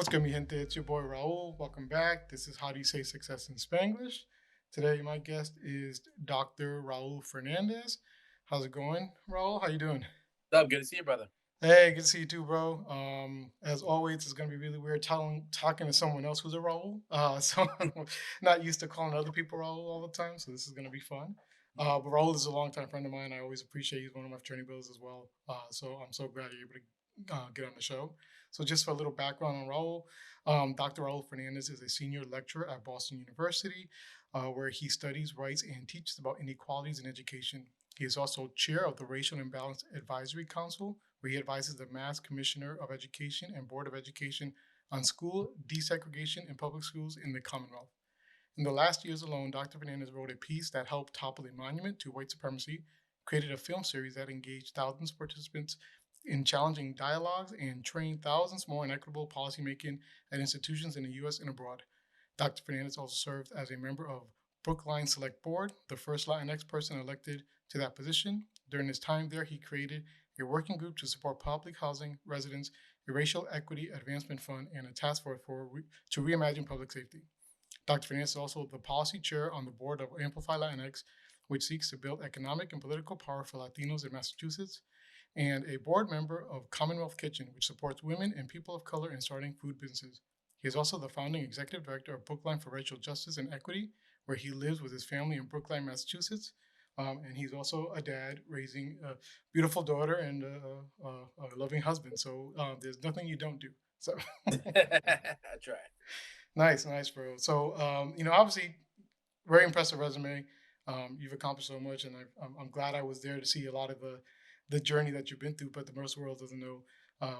What's good, mi gente? It's your boy Raul. Welcome back. This is How Do You Say Success in Spanglish. Today, my guest is Dr. Raul Fernandez. How's it going, Raul? How you doing? What's up? Good to see you, brother. Hey, good to see you too, bro. As always, it's gonna be really weird talking to someone else who's a Raul. So I'm not used to calling other people Raul all the time. So this is gonna be fun. But Raul is a longtime friend of mine. I always appreciate he's one of my fraternity brothers as well. So I'm so glad you're able to get on the show. So just for a little background on Raul, Dr. Raul Fernandez is a senior lecturer at Boston University, where he studies, writes, and teaches about inequalities in education. He is also chair of the Racial Imbalance Advisory Council, where he advises the Mass Commissioner of Education and Board of Education on school desegregation in public schools in the Commonwealth. In the last years alone, Dr. Fernandez wrote a piece that helped topple a monument to white supremacy, created a film series that engaged thousands of participants in challenging dialogues, and trained thousands more in equitable policymaking at institutions in the US and abroad. Dr. Fernandez also served as a member of Brookline Select Board, the first Latinx person elected to that position. During his time there, he created a working group to support public housing residents, a racial equity advancement fund, and a task force to reimagine public safety. Dr. Fernandez is also the policy chair on the board of Amplify Latinx, which seeks to build economic and political power for Latinos in Massachusetts, and a board member of Commonwealth Kitchen, which supports women and people of color in starting food businesses. He is also the founding executive director of Brookline for Racial Justice and Equity, where he lives with his family in Brookline, Massachusetts. And he's also a dad raising a beautiful daughter and a loving husband. So there's nothing you don't do. So I try. nice, nice, bro. So obviously, very impressive resume. You've accomplished so much, and I'm glad I was there to see a lot of the journey that you've been through. But the most world doesn't know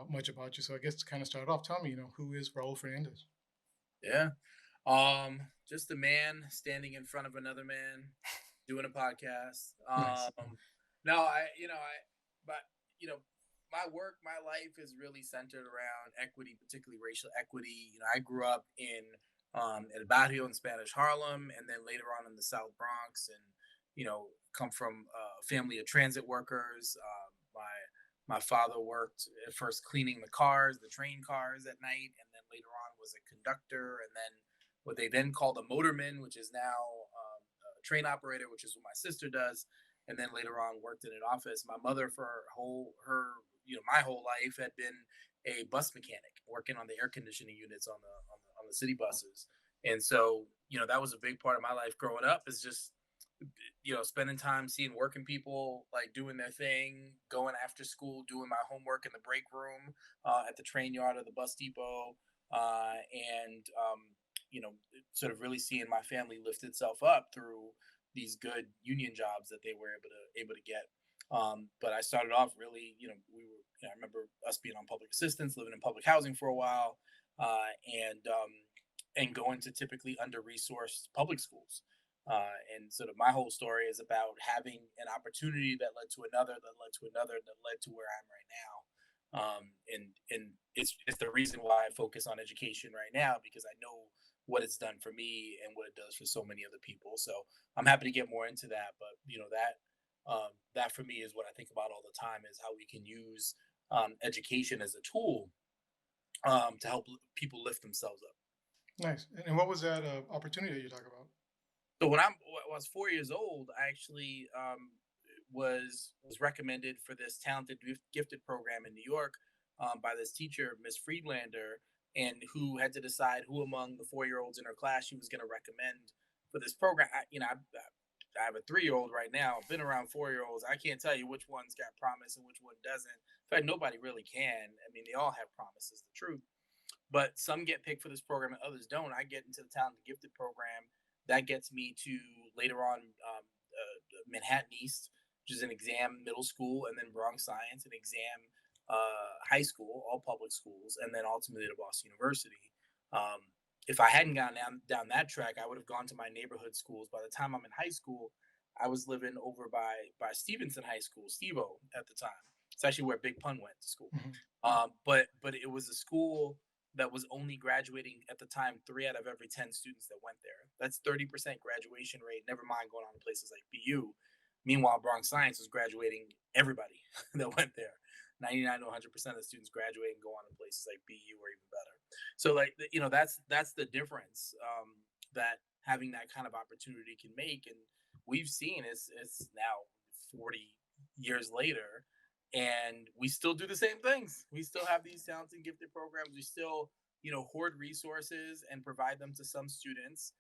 much about you. So I guess to kind of start off, tell me, who is Raul Fernandez? Yeah. Just a man standing in front of another man doing a podcast. Nice, No, but you know, my work, my life is really centered around equity, particularly racial equity. I grew up in El Barrio in Spanish Harlem, and then later on in the South Bronx, and come from a family of transit workers. My father worked at first cleaning the cars, the train cars at night, and then later on was a conductor, and then what they then called a motorman, which is now a train operator, which is what my sister does, and then later on worked in an office. My mother, for my whole life, had been a bus mechanic, working on the air conditioning units on the city buses, and so that was a big part of my life growing up. Is just spending time seeing working people like doing their thing, going after school, doing my homework in the break room, at the train yard or the bus depot, and sort of really seeing my family lift itself up through these good union jobs that they were able to get. But I started off really, I remember us being on public assistance, living in public housing for a while, and going to typically under resourced public schools. And sort of my whole story is about having an opportunity that led to another, that led to another, that led to where I'm right now. And it's the reason why I focus on education right now, because I know what it's done for me and what it does for so many other people. So I'm happy to get more into that. But that for me is what I think about all the time, is how we can use education as a tool, to help people lift themselves up. nice. And what was that opportunity that you talk about? So when I was 4 years old, I actually was recommended for this talented gifted program in New York, by this teacher, Miss Friedlander, and who had to decide who among the 4 year olds in her class she was going to recommend for this program. I have a 3 year old right now. I've been around 4 year olds. I can't tell you which one's got promise and which one doesn't. In fact, nobody really can. I mean, they all have promises, the truth, but some get picked for this program and others don't. I get into the talented gifted program. That gets me to later on, Manhattan East, which is an exam middle school, and then Bronx Science, an exam high school, all public schools, and then ultimately to Boston University. Um, if I hadn't gone down that track, I would have gone to my neighborhood schools. By the time I'm in high school, I was living over by Stevenson High School, Stevo at the time. It's actually where Big Pun went to school. Mhm. But it was a school that was only graduating at the time 3 out of every 10 students that went there. That's 30% graduation rate. Never mind going on to places like BU. Meanwhile, Bronx Science was graduating everybody that went there. 99 to 100% of the students graduate and go on to places like BU or even better. So, like, that's the difference that having that kind of opportunity can make. And we've seen it's now 40 years later, and we still do the same things. We still have these talented and gifted programs. We still, hoard resources and provide them to some students.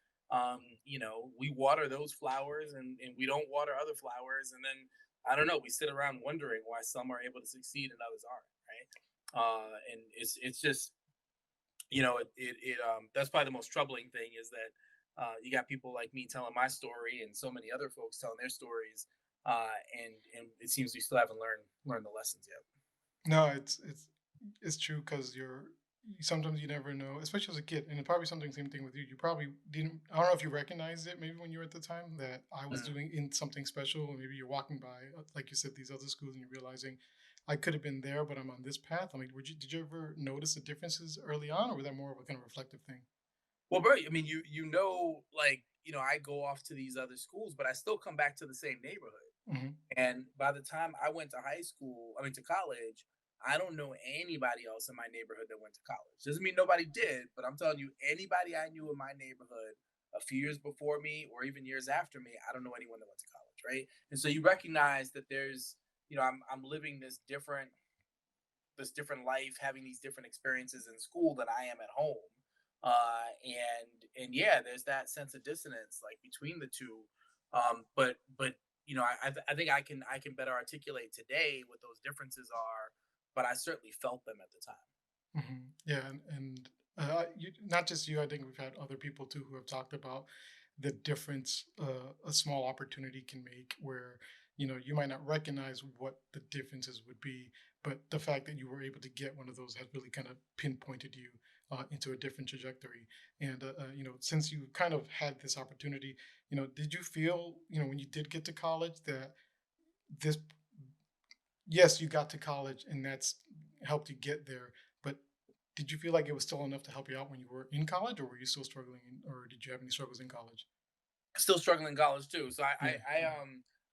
We water those flowers, and we don't water other flowers. And then, I don't know, we sit around wondering why some are able to succeed and others aren't, right? And it's just, that's probably the most troubling thing is that you got people like me telling my story and so many other folks telling their stories, and it seems we still haven't learned the lessons yet. No, it's true because sometimes you never know, especially as a kid, and it probably something same thing with you. You probably didn't. I don't know if you recognized it maybe when you were at the time that I was Mhm. doing in something special, or maybe you're walking by, like you said, these other schools, and you're realizing I could have been there, but I'm on this path. I mean, did you ever notice the differences early on, or was that more of a kind of reflective thing? Well, bro, I mean, like, I go off to these other schools, but I still come back to the same neighborhood. Hmm. And by the time I went to high school, I mean to college, I don't know anybody else in my neighborhood that went to college. Doesn't mean nobody did, but I'm telling you, anybody I knew in my neighborhood a few years before me or even years after me, I don't know anyone that went to college, right? And so you recognize that there's, I'm living this different life, having these different experiences in school than I am at home. And yeah, there's that sense of dissonance like between the two. But I think I can better articulate today what those differences are, but I certainly felt them at the time. Yeah, and not just you. I think we've had other people too who have talked about the difference a small opportunity can make, where you might not recognize what the differences would be, but the fact that you were able to get one of those has really kind of pinpointed you into a different trajectory. And since you kind of had this opportunity, did you feel when you did get to college that this yes, you got to college and that's helped you get there, but did you feel like it was still enough to help you out when you were in college, or were you still struggling, or did you have any struggles in college? Still struggling in college too. So Yeah.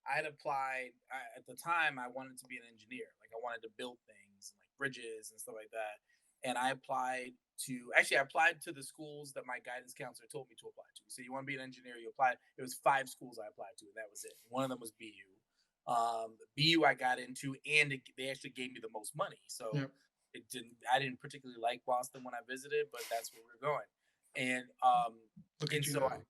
I had applied at the time. I wanted to be an engineer. Like I wanted to build things like bridges and stuff like that. And I applied to the schools that my guidance counselor told me to apply to. So you want to be an engineer, you apply. It was 5 schools I applied to, and that was it. One of them was BU. BU I got into, and they actually gave me the most money. So Yeah. I didn't particularly like Boston when I visited, but that's where we we're going. And Look and at you so now.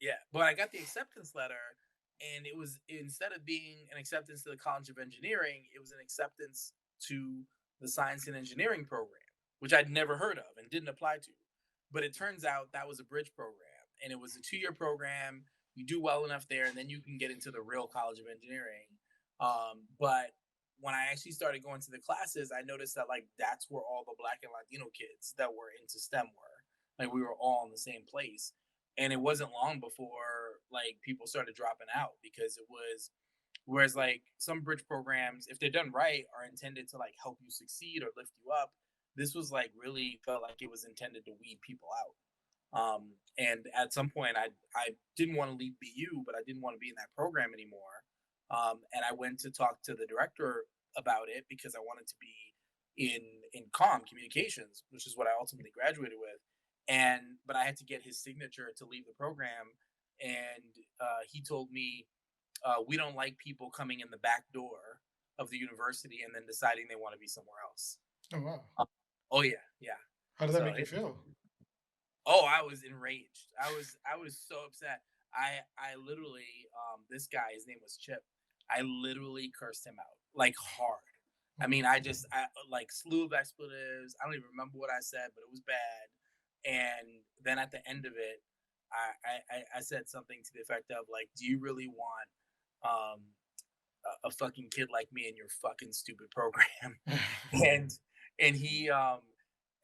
yeah, but I got the acceptance letter, and it was, instead of being an acceptance to the College of Engineering, it was an acceptance to the Science and Engineering program, which I'd never heard of and didn't apply to. But it turns out that was a bridge program, and it was a 2 year program. You do well enough there, and then you can get into the real College of Engineering. But when I actually started going to the classes, I noticed that like that's where all the Black and Latino kids that were into STEM were. Like we were all in the same place, and it wasn't long before like people started dropping out because it was, whereas like some bridge programs, if they're done right, are intended to like help you succeed or lift you up. This was like really felt like it was intended to weed people out. And at some point I didn't want to leave BU, but I didn't want to be in that program anymore. And I went to talk to the director about it because I wanted to be in communications, which is what I ultimately graduated with. And but I had to get his signature to leave the program, and he told me, we don't like people coming in the back door of the university and then deciding they want to be somewhere else. Oh wow. Uh, oh yeah, yeah. How did that So make you feel? oh, I was enraged. I was so upset. I literally, this guy, his name was Chip. I literally cursed him out like hard. Oh I mean, wow. I like slew of expletives. I don't even remember what I said, but it was bad. And then at the end of it, I said something to the effect of like, "Do you really want um, a fucking kid like me in your fucking stupid program?" and and he um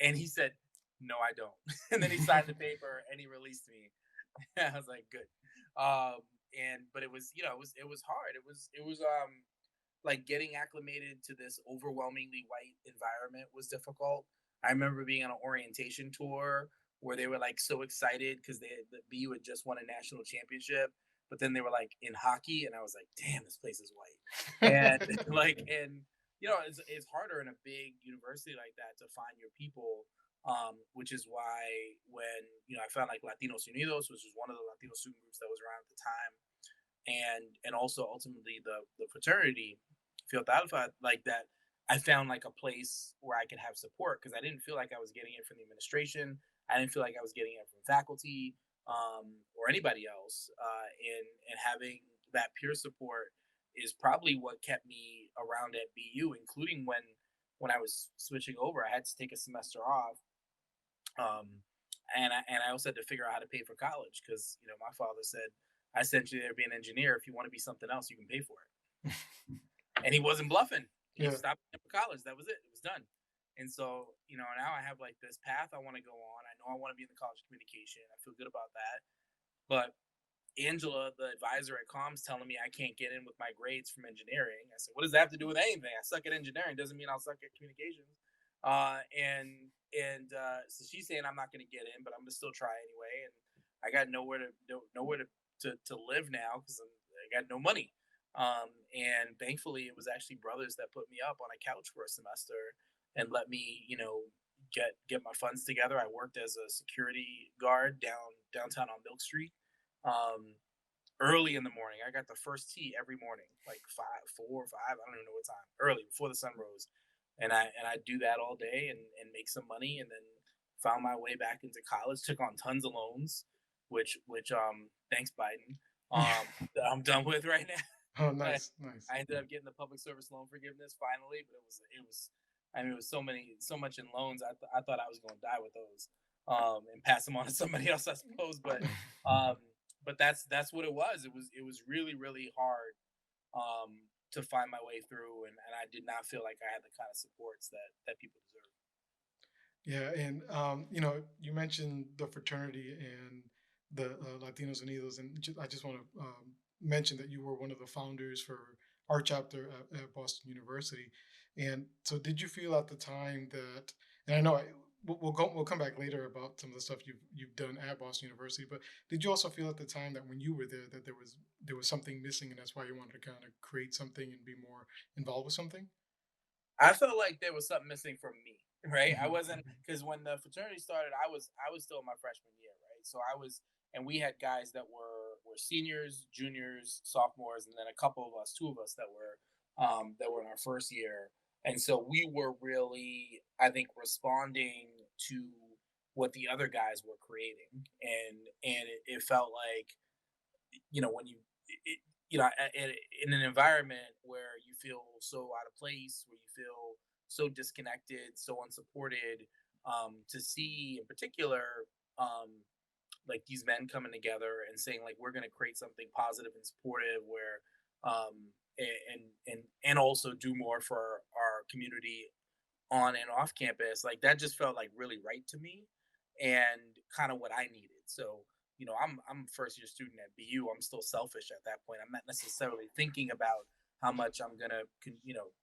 and he said, "No, I don't." And then he signed the paper and he released me. I was like, good. um and but it was, it was hard. It was like getting acclimated to this overwhelmingly white environment was difficult. I remember being on an orientation tour where they were like so excited because the BU had just won a national championship, but then they were like in hockey, and I was like, damn, this place is white. And it's harder in a big university like that to find your people. Which is why when I found like Latinos Unidos, which was one of the Latino student groups that was around at the time, and also ultimately the fraternity Field Alpha, like that, I found like a place where I could have support because I didn't feel like I was getting it from the administration. I didn't feel like I was getting it from faculty, or anybody else. And having that peer support is probably what kept me around at BU, including when I was switching over. I had to take a semester off, um, and I also had to figure out how to pay for college because my father said, "I sent you there to be an engineer. If you want to be something else, you can pay for it." And he wasn't bluffing. He Yeah. stopped paying for college. That was it. It was done. And so now I have like this path I want to go on. I know I want to be in the college of communication. I feel good about that. But Angela, the advisor at comms, telling me I can't get in with my grades from engineering. I said, what does that have to do with anything? I suck at engineering doesn't mean I'll suck at communications. So she's saying I'm not going to get in, but I'm going to still try anyway. And I got nowhere to live now because I got no money. And thankfully, it was actually brothers that put me up on a couch for a semester and let me, get my funds together. I worked as a security guard downtown on Milk Street, um, early in the morning. I got the first tea every morning, like 5, 4, 5. I don't even know what time. Early before the sun rose, and I do that all day and make some money, and then found my way back into college. Took on tons of loans, which thanks Biden. That I'm done with right now. Oh, I, nice, nice. I ended up getting the public service loan forgiveness finally, but it was. I mean, it was so much in loans. I thought I was going to die with those, and pass them on to somebody else, I suppose. Um, but that's what it was. It was really really hard, to find my way through, and I did not feel like I had the kind of supports that people deserve. Yeah, and you mentioned the fraternity and the Latinos Unidos, and I just want to mention that you were one of the founders for our chapter at Boston University. And so, did you feel at the time that, and I know we'll come back later about some of the stuff you've done at Boston University, but did you also feel at the time that when you were there that there was something missing, and that's why you wanted to kind of create something and be more involved with something? I felt like there was something missing from me, right? I Hmm. wasn't because when the fraternity started, I was still in my freshman year, right? So I was, and we had guys that were seniors, juniors, sophomores, and then a couple of us, two of us that were in our first year, and so we were really, I think, responding to what the other guys were creating, and it felt like when it, in an environment where you feel so out of place, where you feel so disconnected, so unsupported, to see in particular, um, like these men coming together and saying like we're going to create something positive and supportive where, and also do more for our community on and off campus, like that just felt like really right to me and kind of what I needed. So, I'm a first year student at BU. I'm still selfish at that point. I'm not necessarily thinking about how much I'm gonna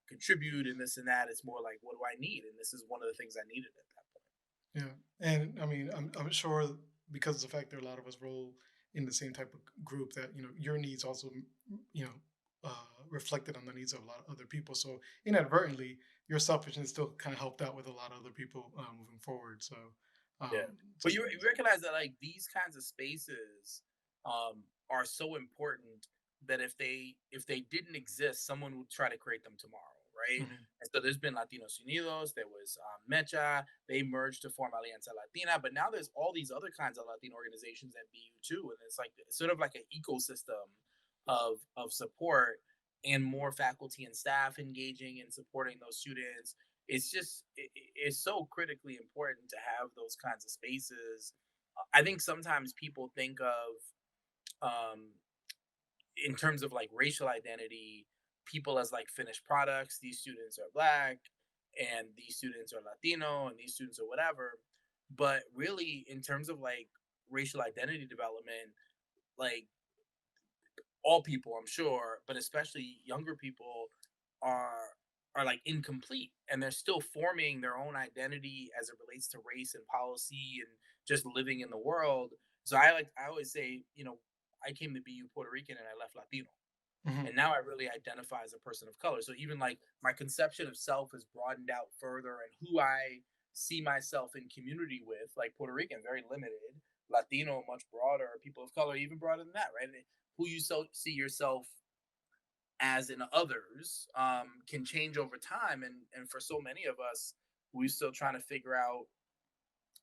contribute and this and that. It's more like what do I need? And this is one of the things I needed at that point. Yeah, and I mean, I'm sure because of the fact that a lot of us roll in the same type of group that your needs also reflected on the needs of a lot of other people. So inadvertently, your selfishness still kind of helped out with a lot of other people moving forward. So, Yeah. so But you recognize that like these kinds of spaces, are so important that if they didn't exist, someone would try to create them tomorrow, right? mhm. And so there's been Latinos Unidos, there was, Mecha, they merged to form Alianza Latina, but now there's all these other kinds of Latino organizations at BU too, and it's like it's sort of like an ecosystem of support and more faculty and staff engaging and supporting those students. It's so critically important to have those kinds of spaces. I think sometimes people think of, um, in terms of like racial identity, people as like finished products. These students are black, and these students are Latino, and these students are whatever. But really, in terms of like racial identity development, like all people, I'm sure, but especially younger people are are like incomplete, and they're still forming their own identity as it relates to race and policy and just living in the world. So I always say, I came to BU Puerto Rican and I left Latino. Hmm. And now I really identify as a person of color. So even like my conception of self has broadened out further, and who I see myself in community with, like Puerto Rican, very limited, Latino, much broader, people of color, even broader than that, right? Who you see yourself as in others can change over time, and for so many of us, we're still trying to figure out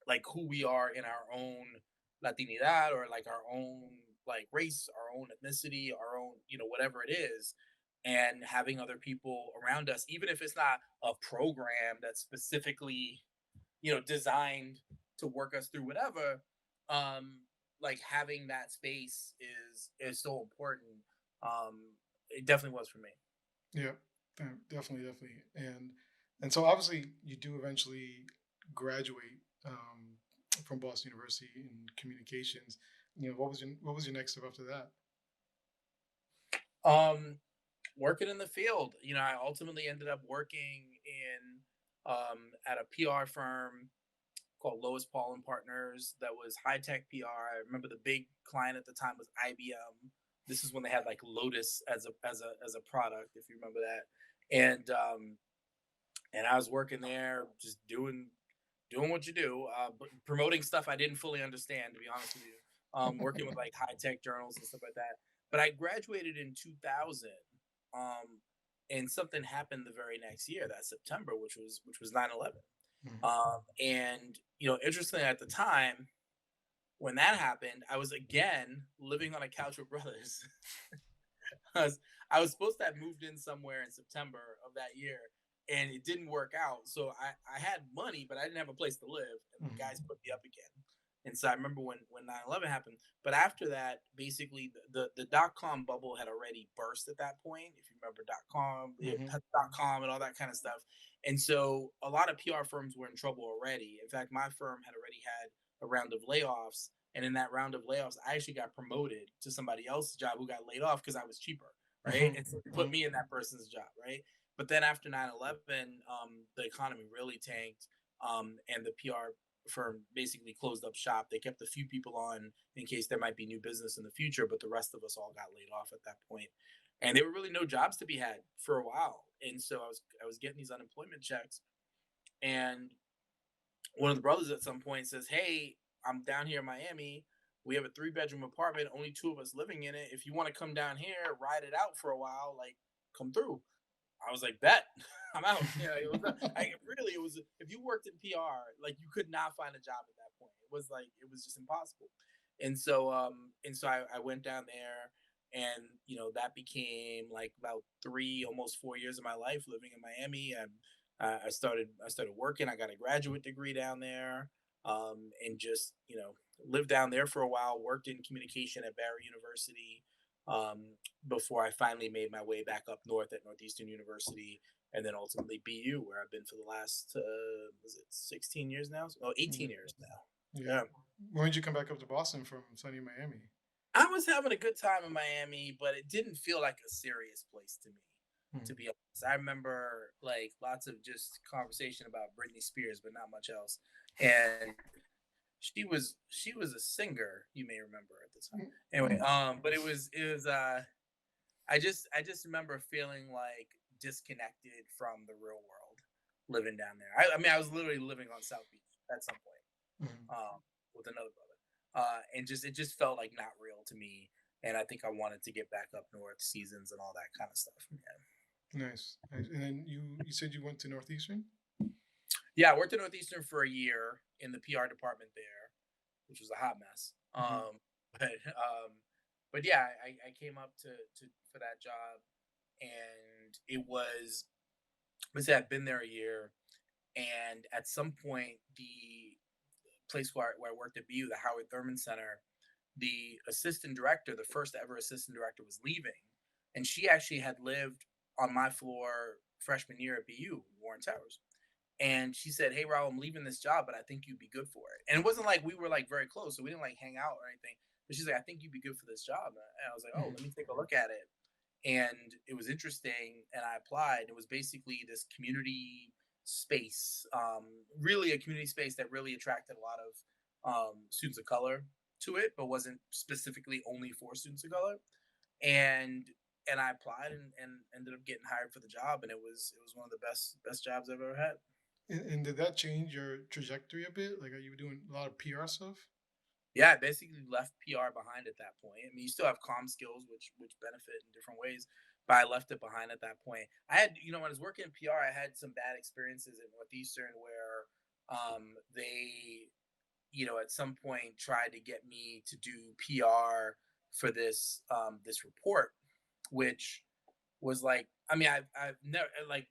like who we are in our own Latinidad, or like our own like race, our own ethnicity, our own, whatever it is. And having other people around us, even if it's not a program that's specifically, designed to work us through whatever, um, like having that space is so important. It definitely was for me. Yeah, definitely, definitely. And so obviously you do eventually graduate from Boston University in communications. What was your next step after that? Um, Working in the field, I ultimately ended up working in at a PR firm called Lois Paul and Partners that was high tech PR. I remember the big client at the time was IBM. This is when they had like Lotus as a product, if you remember that. And I was working there, just doing what you do, but promoting stuff I didn't fully understand, to be honest with you. Working with like high tech journals and stuff like that. But I graduated in 2000, um, and something happened the very next year, that September, which was 9/11. Mhm. And interestingly, at the time when that happened, I was again living on a couch with brothers. I was supposed to have moved in somewhere in September of that year, and it didn't work out. So I had money, but I didn't have a place to live, and the Mhm. guys put me up again. And so I remember when 9/11 happened. But after that, basically the dot-com bubble had already burst at that point. If you remember dot-com, Mhm. dot-com and all that kind of stuff. And so a lot of PR firms were in trouble already. In fact, my firm had already had a round of layoffs. And in that round of layoffs, I actually got promoted to somebody else's job who got laid off because I was cheaper, right? Mhm. And so they put Mhm. me in that person's job, right? But then after 9/11, the economy really tanked, and the PR firm basically closed up shop. They kept a few people on in case there might be new business in the future, but the rest of us all got laid off at that point. And there were really no jobs to be had for a while. And so I was getting these unemployment checks, and one of the brothers at some point says, "Hey, I'm down here in Miami. We have a 3 bedroom apartment, only two of us living in it. If you want to come down here, ride it out for a while, like come through." I was like, "Bet, I'm out." It was if you worked in PR, like you could not find a job at that point. It was just impossible. And so I went down there, and that became like about 3, almost 4 years of my life living in Miami. And I started working. I got a graduate degree down there, and just lived down there for a while. Worked in communication at Barry University, um, before I finally made my way back up north at Northeastern University, and then ultimately BU, where I've been for the last was it 16 years now? Oh, 18 Yeah. years now. Yeah. Yeah. When did you come back up to Boston from sunny Miami? I was having a good time in Miami, but it didn't feel like a serious place to me, to Mhm. be honest. I remember like lots of just conversation about Britney Spears, but not much else. And she was a singer, you may remember at the time. Anyway, Mhm. but it was I just remember feeling like disconnected from the real world living down there. I mean, I was literally living on South Beach at some point, Mhm. with another brother, and just it just felt like not real to me. And I think I wanted to get back up north, seasons and all that kind of stuff. Yeah, Nice. Nice. And then you said you went to Northeastern? yeah. I worked at Northeastern for a year in the PR department there, which was a hot mess. Mhm. But yeah, I came up to for that job, and it was. Let's say I've been there a year, and at some point, the place where I worked at BU, the Howard Thurman Center, the assistant director, the first ever assistant director, was leaving, and she actually had lived on my floor freshman year at BU, Warren Towers. And she said, "Hey, Raul, I'm leaving this job, but I think you'd be good for it." And it wasn't like we were like very close, so we didn't like hang out or anything. But she's like, "I think you'd be good for this job." And I was like, "Oh, let Mhm. me take a look at it." And it was interesting, and I applied. It was basically this community space, really a community space that really attracted a lot of students of color. to it, but wasn't specifically only for students of color. And I applied and ended up getting hired for the job, and it was one of the best jobs I've ever had. And did that change your trajectory a bit? Like, are you doing a lot of PR stuff? Yeah, I basically left PR behind at that point. I mean, you still have comm skills, which benefit in different ways, but I left it behind at that point. I had, when I was working in PR, I had some bad experiences at Northeastern where they, at some point tried to get me to do PR for this report, which was like, I mean, I've never like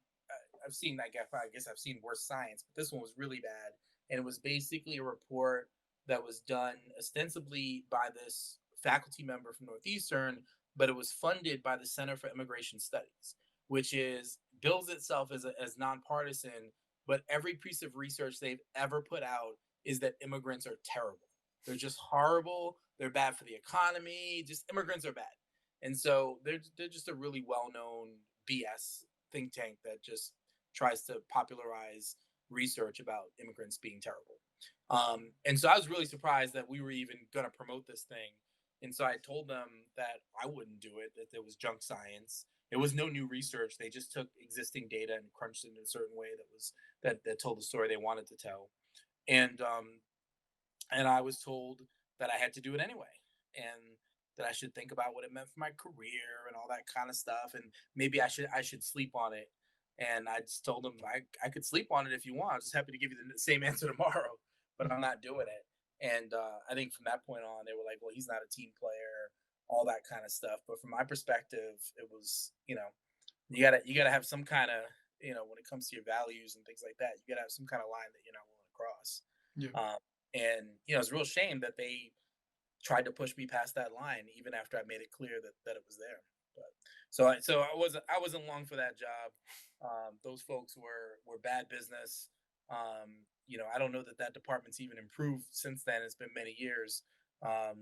I've seen, I guess I've seen worse science, but this one was really bad, and it was basically a report that was done ostensibly by this faculty member from Northeastern, but it was funded by the Center for Immigration Studies, which is bills itself as nonpartisan, but every piece of research they've ever put out is that immigrants are terrible. They're just horrible. They're bad for the economy. Just immigrants are bad. And so they're just a really well-known BS think tank that just tries to popularize research about immigrants being terrible. And so I was really surprised that we were even going to promote this thing. And so I told them that I wouldn't do it, that there was junk science. It was no new research. They just took existing data and crunched it in a certain way that told the story they wanted to tell. And I was told that I had to do it anyway, and that I should think about what it meant for my career and all that kind of stuff, and maybe I should sleep on it. And I just told them I could sleep on it if you want. I'm just happy to give you the same answer tomorrow, but I'm not doing it. And I think from that point on, they were like, "Well, he's not a team player," all that kind of stuff. But from my perspective, it was, you gotta have some kind of, when it comes to your values and things like that, you gotta have some kind of line that you're not willing to cross. Yeah. And it's a real shame that they tried to push me past that line even after I made it clear that it was there. But so I wasn't long for that job. Those folks were bad business. I don't know that department's even improved since then. It's been many years. But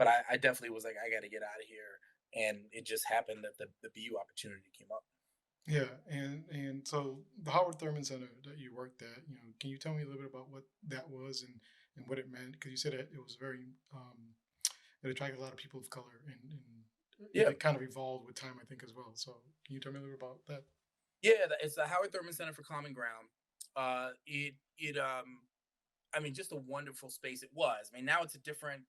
I definitely was like, I got to get out of here. And it just happened that the BU opportunity came up. Yeah, and so the Howard Thurman Center that you worked at, can you tell me a little bit about what that was and what it meant? Because you said it was very it attracted a lot of people of color, and Yeah, it kind of evolved with time, I think, as well. So can you tell me a little bit about that? yeah. It's the Howard Thurman Center for Common Ground. It I mean, just a wonderful space it was. I mean, now it's in a different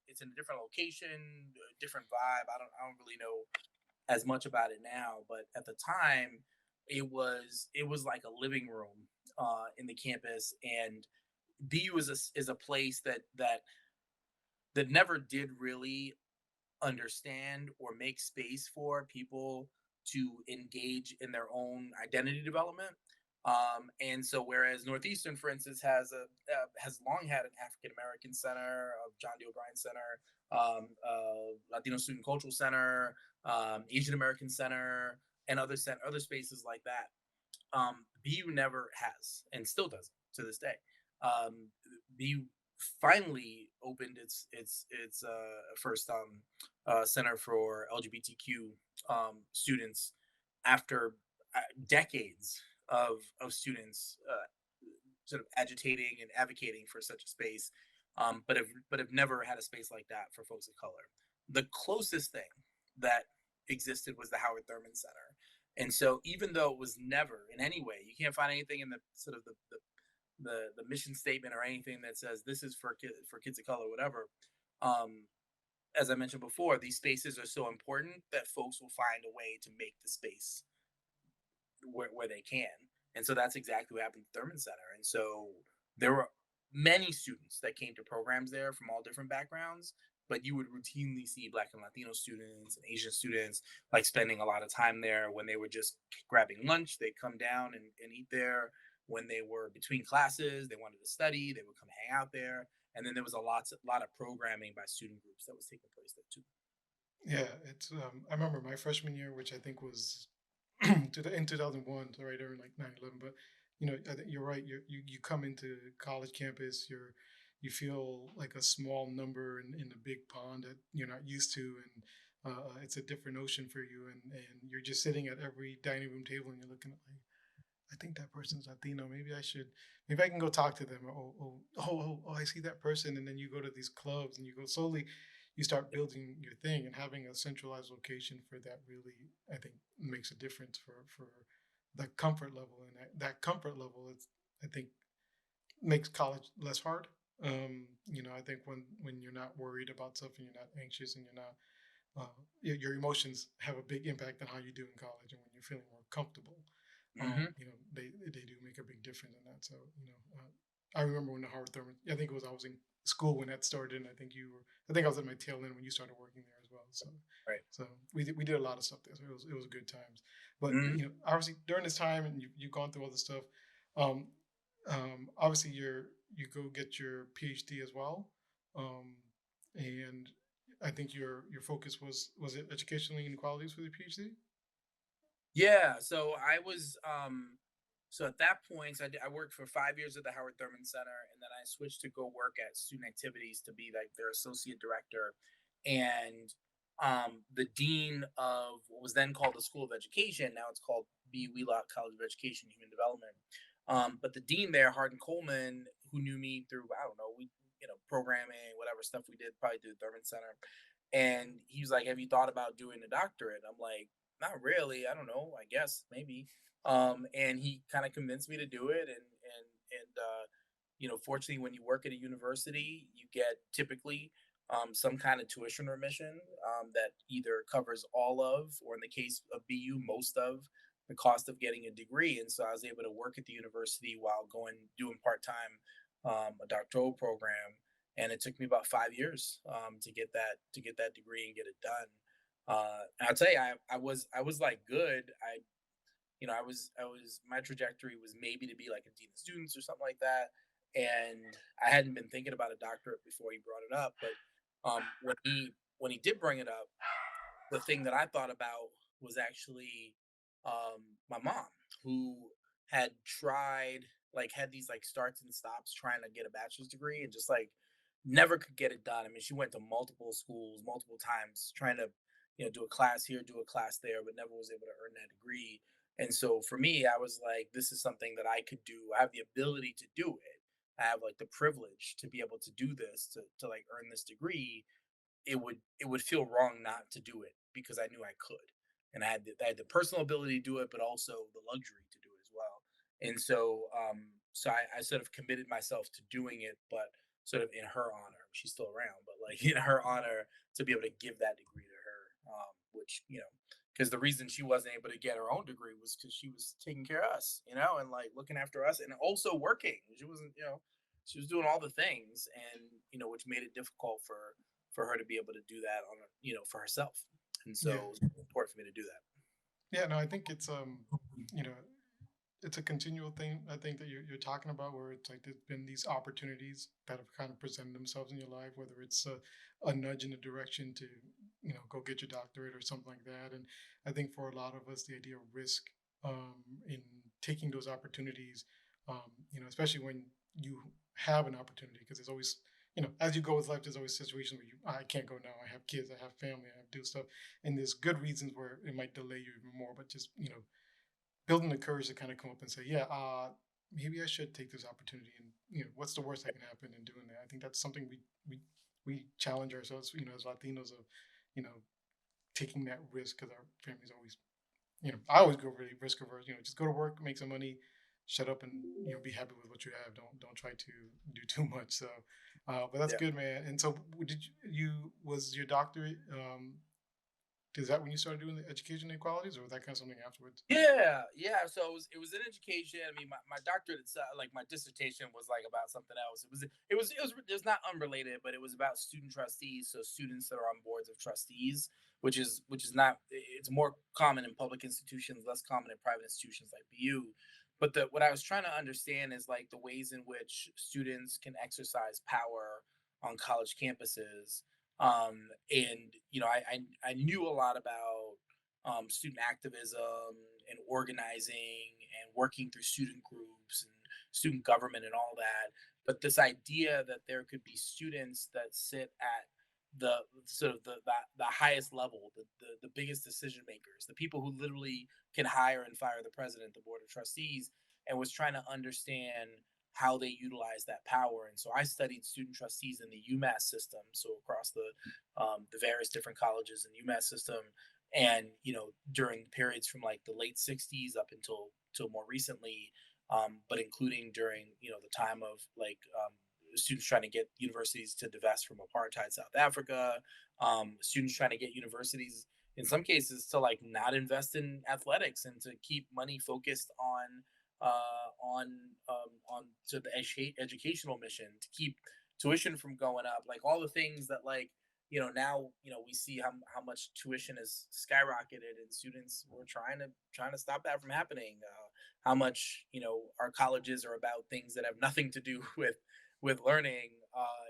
location, a different vibe. I don't really know as much about it now, but at the time, it was like a living room in the campus, and BU is a place that never did really understand or make space for people to engage in their own identity development. And so, whereas Northeastern, for instance, has long had an African American Center, John D. O'Brien Center, Latino Student Cultural Center, Asian American Center, and other spaces like that. BU never has, and still doesn't to this day. BU finally opened its first center for LGBTQ students after decades of students sort of agitating and advocating for such a space, but have never had a space like that for folks of color. The closest thing that existed was the Howard Thurman Center, and so even though it was never in any way, you can't find anything in the sort of the mission statement or anything that says this is for kids of color, whatever. Um, as I mentioned before, these spaces are so important that folks will find a way to make the space where they can. And so that's exactly what happened at Thurman Center. And so there were many students that came to programs there from all different backgrounds, but you would routinely see Black and Latino students and Asian students like spending a lot of time there. When they were just grabbing lunch, they'd come down and eat there. When they were between classes, they wanted to study, they would come hang out there. And then there was a lot of programming by student groups that was taking place there too. Yeah, it's I remember my freshman year, which I think was in 2001, so right during like 9/11. But I think you're right. You come into college campus, you feel like a small number in a big pond that you're not used to, and it's a different ocean for you, and you're just sitting at every dining room table, and you're looking at like, I think that person's Latino. Maybe I can go talk to them. I see that person. And then you go to these clubs and you go slowly, you start building your thing and having a centralized location for that really, I think, makes a difference for the comfort level. And that comfort level is, I think, makes college less hard. I think when you're not worried about stuff and you're not anxious and you're not your emotions have a big impact on how you do in college, and when you're feeling more comfortable, Hmm. they do make a big difference in that. So I remember when the Howard Thurman, I think it was I was in school when that started, and I think I was at my tail end when you started working there as well. Right. So we did a lot of stuff there. So it was good times. But Hmm. obviously during this time, and you've gone through all this stuff. Um, Obviously you go get your PhD as well, um, and I think your focus was it educational inequalities for the PhD? Yeah. So at that point, I worked for 5 years at the Howard Thurman Center, and then I switched to go work at Student Activities to be like their associate director, and the dean of what was then called the School of Education. Now it's called B. Wheelock College of Education and Human Development. But the dean there, Hardin Coleman, who knew me through, I don't know, we programming, whatever stuff we did, probably through the Thurman Center, and he was like, "Have you thought about doing a doctorate?" I'm like, "Not really. I don't know. I guess maybe." And he kind of convinced me to do it, and fortunately, when you work at a university, you get typically some kind of tuition remission that either covers all of, or in the case of BU, most of the cost of getting a degree. And so I was able to work at the university while going doing part time a doctoral program, and it took me about 5 years to get that degree and get it done. And I'll tell you, I was like good. I was my trajectory was maybe to be like a dean of students or something like that, and I hadn't been thinking about a doctorate before he brought it up. But when he did bring it up, the thing that I thought about was actually my mom, who had tried, like, had these like starts and stops trying to get a bachelor's degree and just like never could get it done. I mean, she went to multiple schools, multiple times, trying to do a class here, do a class there, but never was able to earn that degree. And so for me, I was like, this is something that I could do. I have the ability to do it. I have like the privilege to be able to do this, to like earn this degree. It would feel wrong not to do it because I knew I could, and I had the personal ability to do it, but also the luxury to do it as well. And so I sort of committed myself to doing it, but sort of in her honor. She's still around, but like in her honor, to be able to give that degree to her, which because the reason she wasn't able to get her own degree was because she was taking care of us, and like looking after us, and also working. She wasn't, she was doing all the things, and which made it difficult for her to be able to do that for herself. And Yeah, so it's important for me to do that. yeah. No, I think you know, it's a continual thing. I think that you're talking about where it's like there's been these opportunities that have kind of presented themselves in your life, whether it's a nudge in a direction to go get your doctorate or something like that. And I think for a lot of us, the idea of risk in taking those opportunities, especially when you have an opportunity, because there's always as you go with life, there's always situations where I can't go now. I have kids, I have family, I have to do stuff, and there's good reasons where it might delay you even more. But just building the courage to kind of come up and say, yeah, maybe I should take this opportunity, and what's the worst that can happen in doing that? I think that's something we challenge ourselves, as Latinos of, you know, taking that risk because our families always, I always go really risk averse. Just go to work, make some money, shut up, and be happy with what you have. Don't try to do too much. So, but that's Yeah. good, man. And so, did was your doctorate? Is that when you started doing the education inequalities, or was that kind of something afterwards? Yeah, yeah. So it was in education. I mean, my doctorate itself, like my dissertation, was like about something else. It was not unrelated, but it was about student trustees. So students that are on boards of trustees, which is not. It's more common in public institutions, less common in private institutions like BU. But what I was trying to understand is like the ways in which students can exercise power on college campuses. And I knew a lot about student activism and organizing and working through student groups and student government and all that. But this idea that there could be students that sit at the sort of the highest level, the biggest decision makers, the people who literally can hire and fire the president, the board of trustees, and was trying to understand how they utilize that power. And so I studied student trustees in the UMass system, so across the various different colleges in the UMass system, and during periods from like the late '60s up until more recently, but including during the time of like students trying to get universities to divest from apartheid South Africa, students trying to get universities in some cases to like not invest in athletics and to keep money focused on to the educational mission, to keep tuition from going up, like all the things that like now we see how much tuition has skyrocketed, and students were trying to stop that from happening. How much our colleges are about things that have nothing to do with learning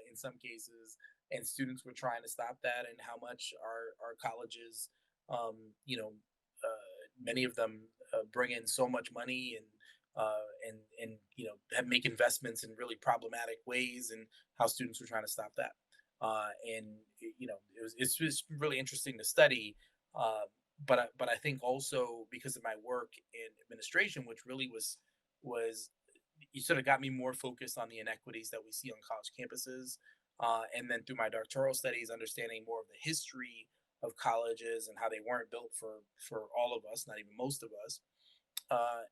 in some cases, and students were trying to stop that, and how much our colleges, um, you know, many of them bring in so much money, and make investments in really problematic ways, and how students were trying to stop that. And it's just really interesting to study. Uh, but I think also because of my work in administration, which really was you sort of got me more focused on the inequities that we see on college campuses. And then through my doctoral studies, understanding more of the history of colleges and how they weren't built for all of us, not even most of us,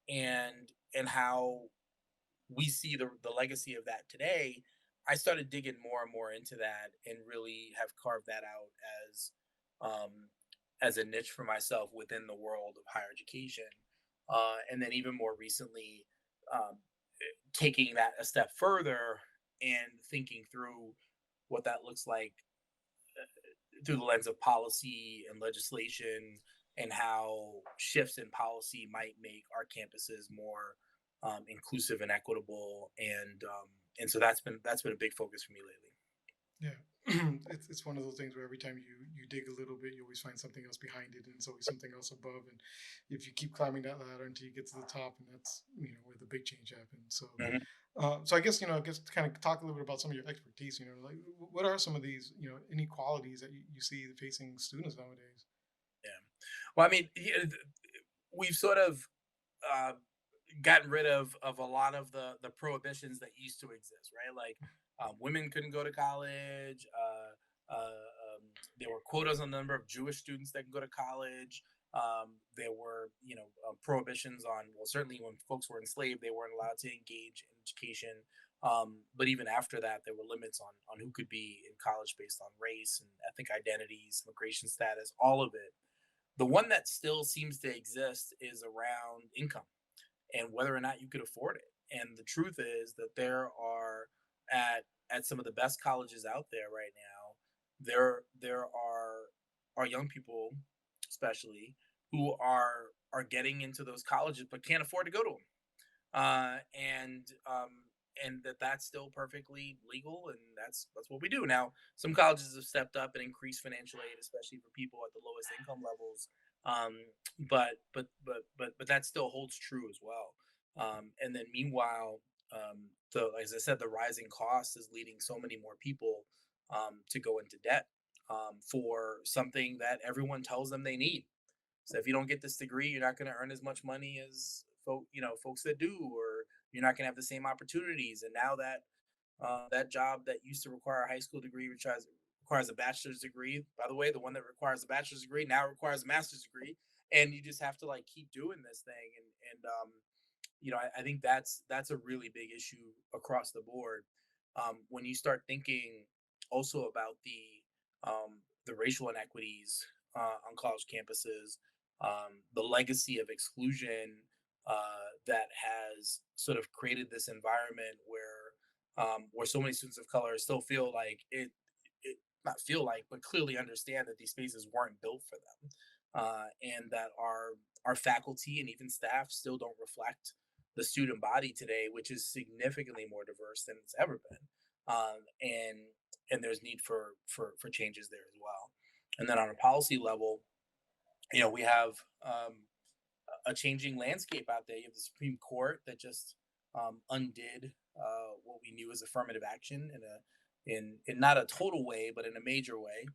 and how we see the legacy of that today. I started digging more and more into that, and really have carved that out um, as a niche for myself within the world of higher education. And then even more recently, um, taking that a step further and thinking through what that looks like through the lens of policy and legislation, and how shifts in policy might make our campuses more inclusive and equitable. And so that's been a big focus for me lately. Yeah. It's one of those things where every time you dig a little bit, you always find something else behind it, and it's always something else above. And if you keep climbing that ladder until you get to the top, and that's where the big change happens. So, Mhm. so I guess to kind of talk a little bit about some of your expertise. Like what are some of these inequalities that you see facing students nowadays? Yeah. Well, I mean, we've sort of uh, gotten rid of a lot of the prohibitions that used to exist, right? Like women couldn't go to college. There were quotas on the number of Jewish students that can go to college. There were, prohibitions on, well, certainly when folks were enslaved, they weren't allowed to engage in education. But even after that, there were limits on who could be in college based on race and ethnic identities, immigration status, all of it. The one that still seems to exist is around income and whether or not you could afford it. And the truth is that there are at some of the best colleges out there right now, there are young people, especially, who are getting into those colleges but can't afford to go to them. And that's still perfectly legal, and that's what we do now. Some colleges have stepped up and increased financial aid, especially for people at the lowest income levels. But that still holds true as well. And then meanwhile, as I said, the rising cost is leading so many more people to go into debt for something that everyone tells them they need. So if you don't get this degree, you're not going to earn as much money as folks that do, or you're not going to have the same opportunities. And now that that job that used to require a high school degree, which requires a bachelor's degree. By the way, the one that requires a bachelor's degree now requires a master's degree, and you just have to like keep doing this thing. I think that's a really big issue across the board. When you start thinking also about the racial inequities on college campuses, the legacy of exclusion that has sort of created this environment where so many students of color still feel like it not feel like, but clearly understand that these spaces weren't built for them, and that our faculty and even staff still don't reflect the student body today, which is significantly more diverse than it's ever been. And there's need for changes there as well. And then on a policy level, we have a changing landscape out there. You have the Supreme Court that just undid what we knew as affirmative action in not a total way, but in a major way.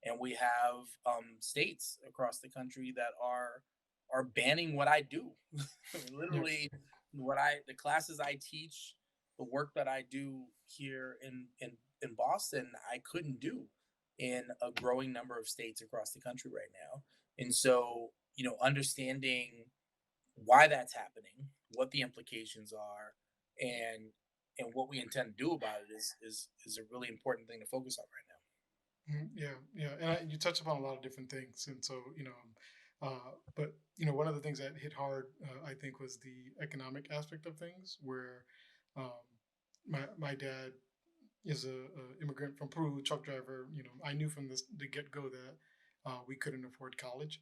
And we have states across the country that are banning what I do. Yep. Literally, the classes I teach, the work that I do here in Boston, I couldn't do in a growing number of states across the country right now. And so, understanding why that's happening, what the implications are, and what we intend to do about it is a really important thing to focus on right now. Yeah, yeah, and you touched upon a lot of different things, and so but one of the things that hit hard, I think, was the economic aspect of things, where um, my dad is a immigrant from Peru, truck driver. I knew from the get go that we couldn't afford college,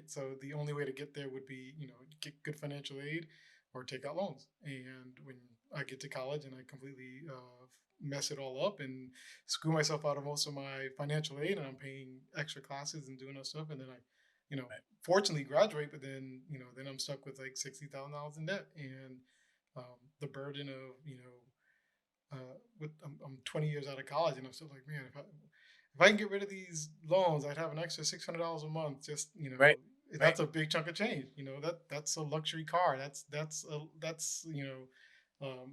so the only way to get there would be get good financial aid or take out loans. And when I get to college and I completely mess it all up and screw myself out of most of my financial aid, and I'm paying extra classes and doing that stuff, and then I, you know, Right. fortunately graduate, but then then I'm stuck with like $60,000 in debt, and the burden of I'm 20 years out of college, and I'm still like, man, if I can get rid of these loans, I'd have an extra $600 a month. Just Right. Right. that's a big chunk of change. That's a luxury car. That's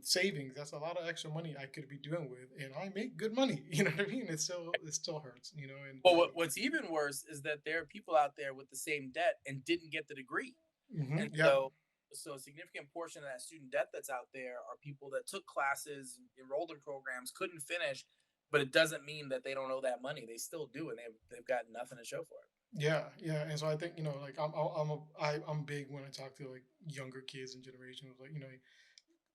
savings. That's a lot of extra money I could be doing with, and I make good money. You know what I mean? It still hurts. And Well, what's even worse is that there are people out there with the same debt and didn't get the degree. And yeah, so a significant portion of that student debt that's out there are people that took classes, enrolled in programs, couldn't finish, but it doesn't mean that they don't owe that money. They still do, and they've got nothing to show for it. yeah, yeah. And so I think like I'm big when I talk to like younger kids and generations, like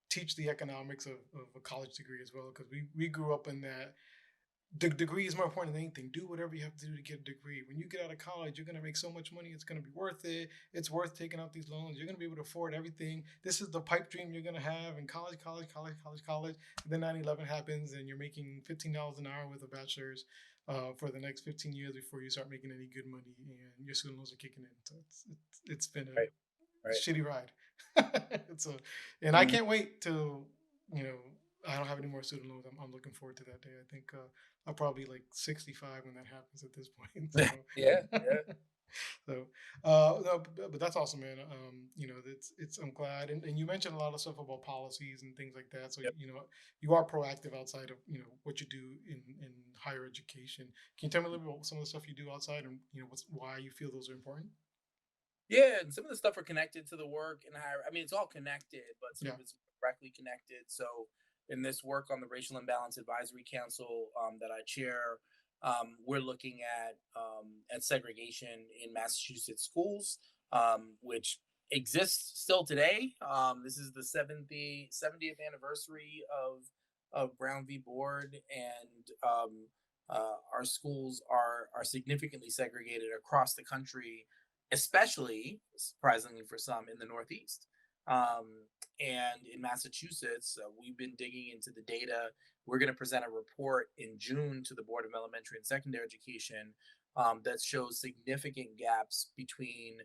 teach the economics of a college degree as well, because we grew up in that the degree is more important than anything. Do whatever you have to do to get a degree. When you get out of college, you're gonna make so much money. It's gonna be worth it. It's worth taking out these loans. You're gonna be able to afford everything. This is the pipe dream you're gonna have in college, college, college, college, college. And then 9/11 happens, and you're making $15 an hour with a bachelor's for the next 15 years before you start making any good money, and your student loans are kicking in. So it's been Right. a Right. shitty ride. it's a, and I Mhm. can't wait till you know I don't have any more student loans. I'm looking forward to that day. I think I'll probably be like 65 when that happens at this point. So, Yeah. Yeah. so no, but that's awesome, man. It's I'm glad, and you mentioned a lot of stuff about policies and things like that. So Yep. you are proactive outside of what you do in higher education. Can you tell me a little bit about some of the stuff you do outside, and why you feel those are important? Yeah, and some of the stuff are connected to the work and higher. I mean, it's all connected, but some Yeah. of it's directly connected. So, in this work on the Racial Imbalance Advisory Council that I chair, we're looking at segregation in Massachusetts schools, which exists still today. This is the 70th anniversary of Brown v. Board, and our schools are significantly segregated across the country, especially surprisingly for some in the Northeast. And in Massachusetts, we've been digging into the data. We're going to present a report in June to the Board of Elementary and Secondary Education that shows significant gaps between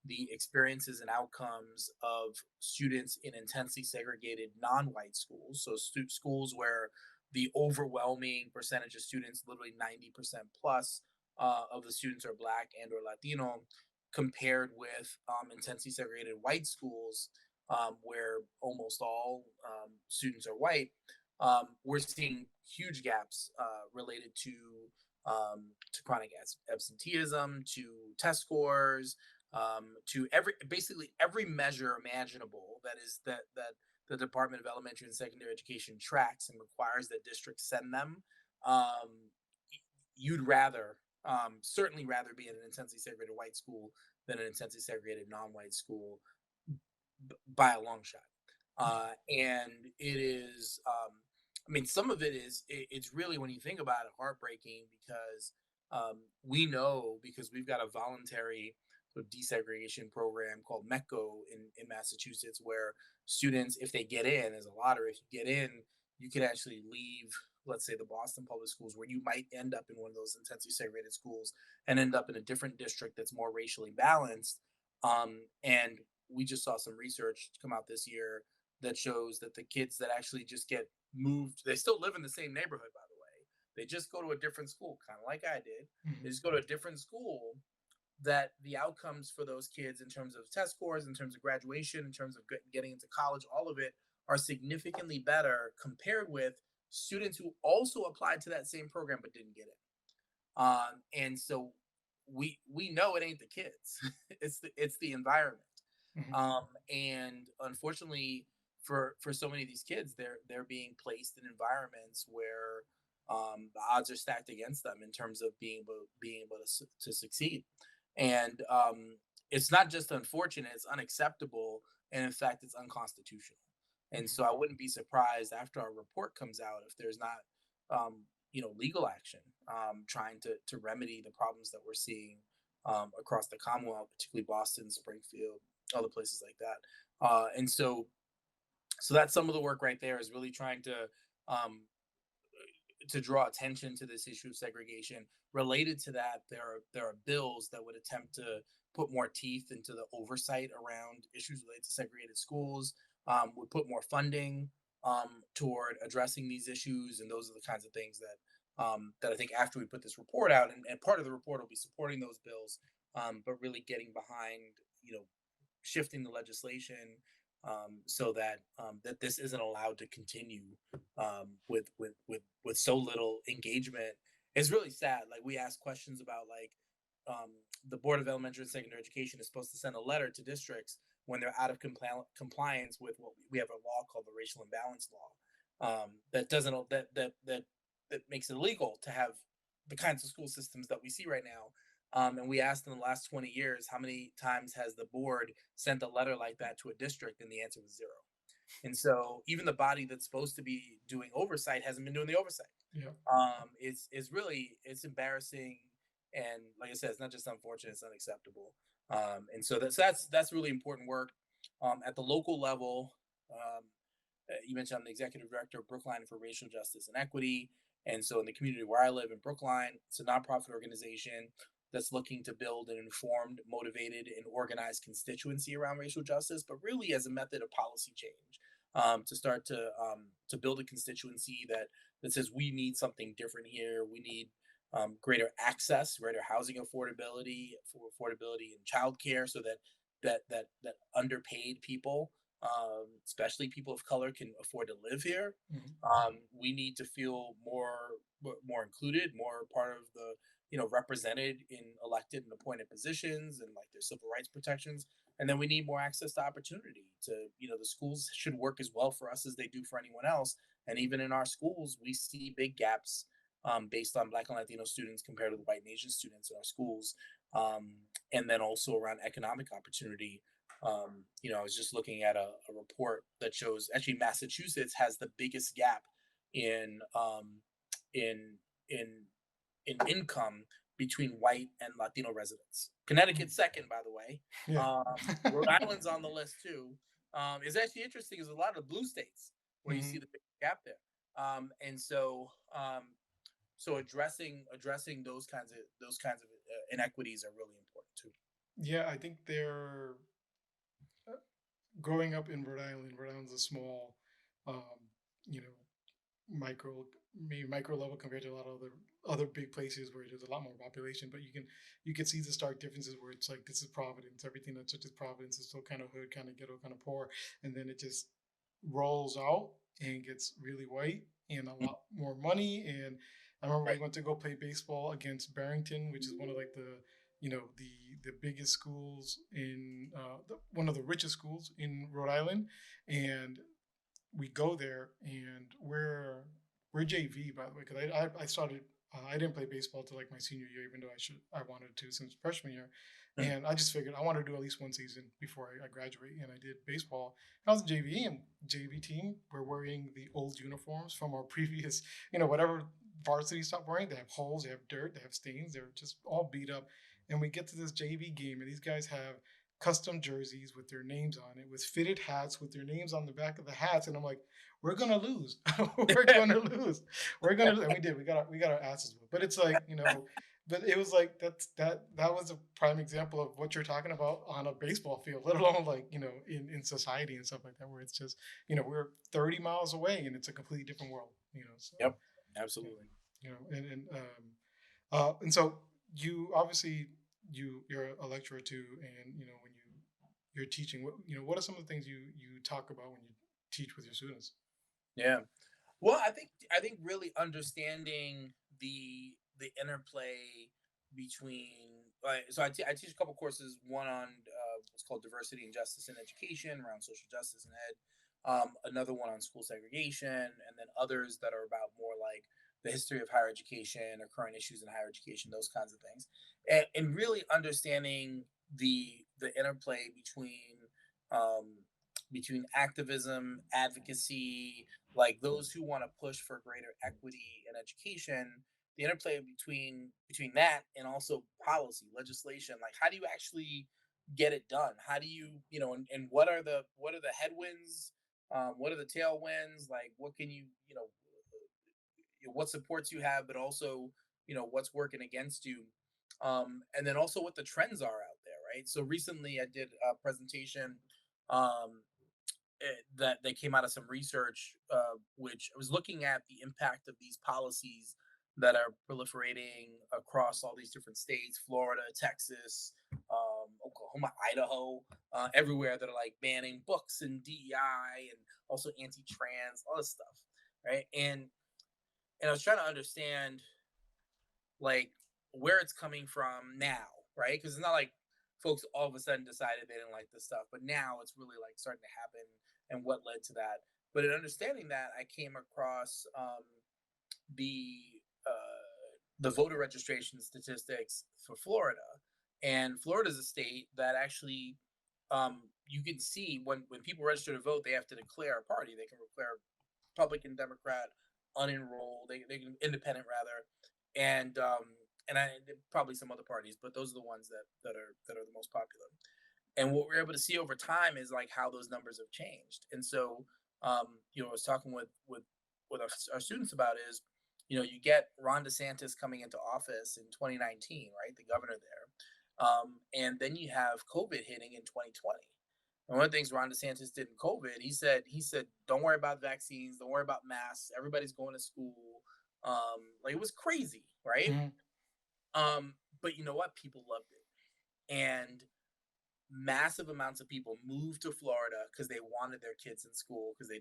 the experiences and outcomes of students in intensely segregated non-white schools. So schools where the overwhelming percentage of students, literally 90% plus of the students, are Black and or Latino, compared with intensely segregated white schools, where almost all students are white. We're seeing huge gaps related to chronic absenteeism, to test scores, to basically every measure imaginable that the Department of Elementary and Secondary Education tracks and requires that districts send them. Um, you'd rather certainly rather be in an intensely segregated white school than an intensely segregated non-white school by a long shot. And it is, I mean, some of it is, it's really, when you think about it, heartbreaking, because we know, because we've got a voluntary sort of desegregation program called MECO in Massachusetts, where students, if they get in, as a lottery, if you get in, you can actually leave, let's say, the Boston public schools, where you might end up in one of those intensely segregated schools and end up in a different district that's more racially balanced. And we just saw some research come out this year that shows that the kids that actually just get moved, they still live in the same neighborhood, by the way, They just go to a different school, kind of like I did. They Mhm. just go to a different school, that the outcomes for those kids in terms of test scores, in terms of graduation, in terms of getting into college, all of it are significantly better compared with students who also applied to that same program but didn't get it. And so we know it ain't the kids; it's the environment. Mhm. And unfortunately, for so many of these kids, they're being placed in environments where the odds are stacked against them in terms of being able to succeed. And it's not just unfortunate; it's unacceptable, and in fact, it's unconstitutional. And Mhm. so, I wouldn't be surprised after our report comes out if there's not legal action trying to remedy the problems that we're seeing across the Commonwealth, particularly Boston, Springfield, other places like that. And so that's some of the work right there, is really trying um, to draw attention to this issue of segregation. Related to that, there are bills that would attempt to put more teeth into the oversight around issues related to segregated schools. Would put more funding toward addressing these issues, and those are the kinds of things that I think after we put this report out, and part of the report will be supporting those bills, but really getting behind, shifting the legislation, so that this isn't allowed to continue with so little engagement. It's really sad. Like, we ask questions about, like, um, the Board of Elementary and Secondary Education is supposed to send a letter to districts when they're out of compliance with what we have a law called the Racial Imbalance Law, that doesn't that makes it illegal to have the kinds of school systems that we see right now. And we asked in the last 20 years, how many times has the board sent a letter like that to a district? And the answer was zero. And so even the body that's supposed to be doing oversight hasn't been doing the oversight. Yeah. Is really, it's embarrassing, and like I said, it's not just unfortunate; it's unacceptable. And so that's really important work at the local level. Um, you mentioned I'm the executive director of Brookline for Racial Justice and Equity. And so, in the community where I live in Brookline, it's a nonprofit organization that's looking to build an informed, motivated, and organized constituency around racial justice, but really as a method of policy change, to start to build a constituency that says we need something different here. We need greater access, greater housing affordability, for affordability in childcare, so that underpaid people, especially people of color, can afford to live here. Mhm. We need to feel more included, more part of the, represented in elected and appointed positions, and like their civil rights protections. And then we need more access to opportunity. To the schools should work as well for us as they do for anyone else. And even in our schools, we see big gaps based on Black and Latino students compared to the white and Asian students in our schools. Um, and then also around economic opportunity. I was just looking at a report that shows actually Massachusetts has the biggest gap in in in in income between white and Latino residents. Mhm. Connecticut's second, by the way. Yeah. Rhode Island's on the list too. It's actually interesting. Is a lot of blue states where you see Mhm. the big gap there. And so addressing those kinds of inequities are really important too. Yeah, I think they're growing up in Rhode Island. Rhode Island's a small, um, you know, micro, maybe micro level compared to a lot of other big places where there's a lot more population. But you can see the stark differences where it's like this is Providence. Everything that touches Providence is still kind of hood, kind of ghetto, kind of poor, and then it just rolls out and gets really white and a Mm. lot more money. And I remember we Right. went to go play baseball against Barrington, which is one of like the biggest schools in one of the richest schools in Rhode Island, and we go there and we're JV, by the way, because I started I didn't play baseball till like my senior year, even though I wanted to since freshman year, Mm. and I just figured I wanted to do at least one season before I graduate, and I did baseball. I was in JV, and JV team we're wearing the old uniforms from our previous, whatever varsity stopped wearing. They have holes, they have dirt, they have stains, they're just all beat up, and we get to this JV game, and these guys have custom jerseys with their names on it, with fitted hats with their names on the back of the hats, and I'm like, we're gonna lose, we're gonna lose, we're gonna lose. And we did. We got our asses whipped. But it's like, but it was like that was a prime example of what you're talking about on a baseball field, let alone like in society and stuff like that, where it's just we're 30 miles away and it's a completely different world. So Yep. yeah, Absolutely. You know, and so you obviously you're a lecturer too, and you know when you're teaching, what are some of the things you talk about when you teach with your students? Yeah. Well, I think really understanding the interplay between so I teach a couple courses, one on what's called diversity and justice in education around social justice and ed, another one on school segregation, and then others that are about more like the history of higher education or current issues in higher education, those kinds of things, and really understanding the interplay um, between activism, advocacy, like those who want to push for greater equity in education, the interplay between that and also policy legislation, like how do you actually get it done, how do and what are the headwinds, what are the tailwinds, like what can what supports you have, but also what's working against you, and then also what the trends are out there, right? So recently I did a presentation, um, that came out of some research, which was looking at the impact of these policies that are proliferating across all these different states, Florida, Texas, Oklahoma, Idaho, everywhere, that are like banning books and DEI and also anti-trans, all this stuff, right? And I was trying to understand, like, where it's coming from now, right? Because it's not like folks all of a sudden decided they didn't like this stuff, but now it's really like starting to happen, and what led to that. But in understanding that, I came across the the voter registration statistics for Florida, and Florida is a state that actually, you can see when people register to vote, they have to declare a party. They can declare Republican, Democrat, unenrolled, they can independent rather, and I probably some other parties, but those are the ones that are the most popular. And what we're able to see over time is like how those numbers have changed. And so, I was talking with our students about is, you get Ron DeSantis coming into office in 2019, right, the governor there, and then you have COVID hitting in 2020. And one of the things Ron DeSantis did in COVID, he said, don't worry about vaccines, don't worry about masks, everybody's going to school. Like it was crazy, right? Hmm. But you know what? People loved it, and massive amounts of people moved to Florida because they wanted their kids in school, because they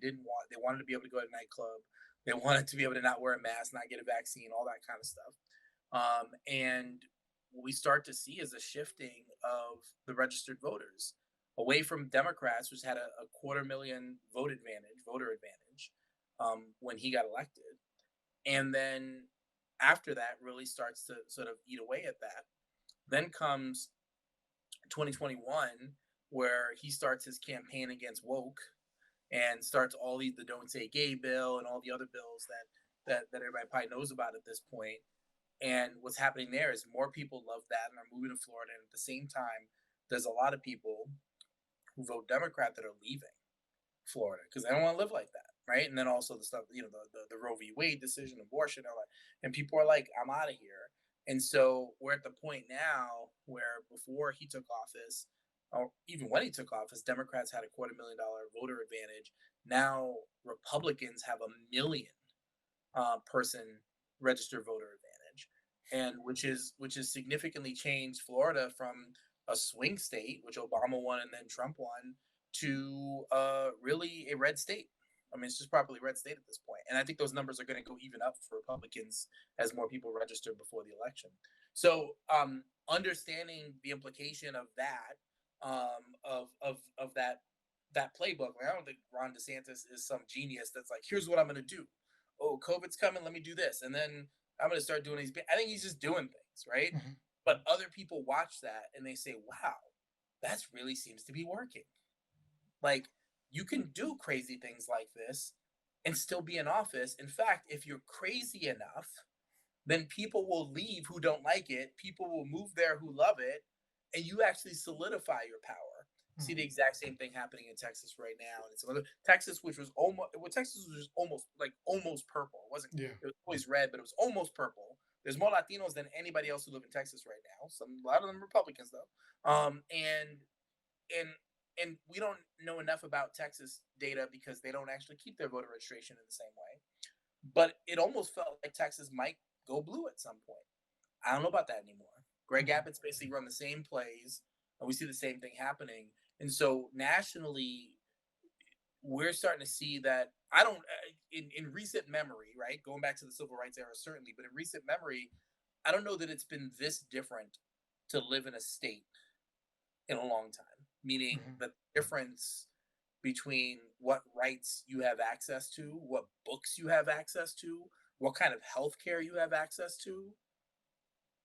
wanted to be able to go to nightclub, they wanted to be able to not wear a mask, not get a vaccine, all that kind of stuff. And what we start to see is a shifting of the registered voters away from Democrats, which had a quarter million voter advantage, when he got elected, and then after that really starts to sort of eat away at that. Then comes 2021, where he starts his campaign against woke and starts all the "Don't Say Gay" bill and all the other bills that everybody probably knows about at this point. And what's happening there is more people love that and are moving to Florida. And at the same time, there's a lot of people who vote Democrat that are leaving Florida because they don't want to live like that, right? And then also the stuff, the Roe v. Wade decision, abortion, all that, and people are like, "I'm out of here." And so we're at the point now where before he took office, or even when he took office, Democrats had a $250,000 voter advantage. Now Republicans have a million person registered voter advantage, and which is significantly changed Florida from a swing state, which Obama won and then Trump won, to really a red state. I mean, it's just properly red state at this point, and I think those numbers are going to go even up for Republicans as more people register before the election. So, understanding the implication of that, of that playbook. Like, I don't think Ron DeSantis is some genius that's like, here's what I'm going to do. Oh, COVID's coming, let me do this, and then I'm going to start doing these. I think he's just doing things, right? Hmm. But other people watch that and they say, wow, that really seems to be working. Like, you can do crazy things like this and still be in office. In fact, if you're crazy enough, then people will leave who don't like it. People will move there who love it, and you actually solidify your power. See the exact same thing happening in Texas right now, and some other Texas, which was almost, well, Texas was almost purple. It wasn't. Yeah. It was always red, but it was almost purple. There's more Latinos than anybody else who live in Texas right now. A lot of them Republicans though, and and we don't know enough about Texas data because they don't actually keep their voter registration in the same way. But it almost felt like Texas might go blue at some point. I don't know about that anymore. Greg Mhm. Abbott's basically run the same plays, and we see the same thing happening. And so nationally, we're starting to see that. I don't in recent memory, right? Going back to the civil rights era, certainly, but in recent memory, I don't know that it's been this different to live in a state in a long time. Meaning Mhm. the difference between what rights you have access to, what books you have access to, what kind of healthcare you have access to,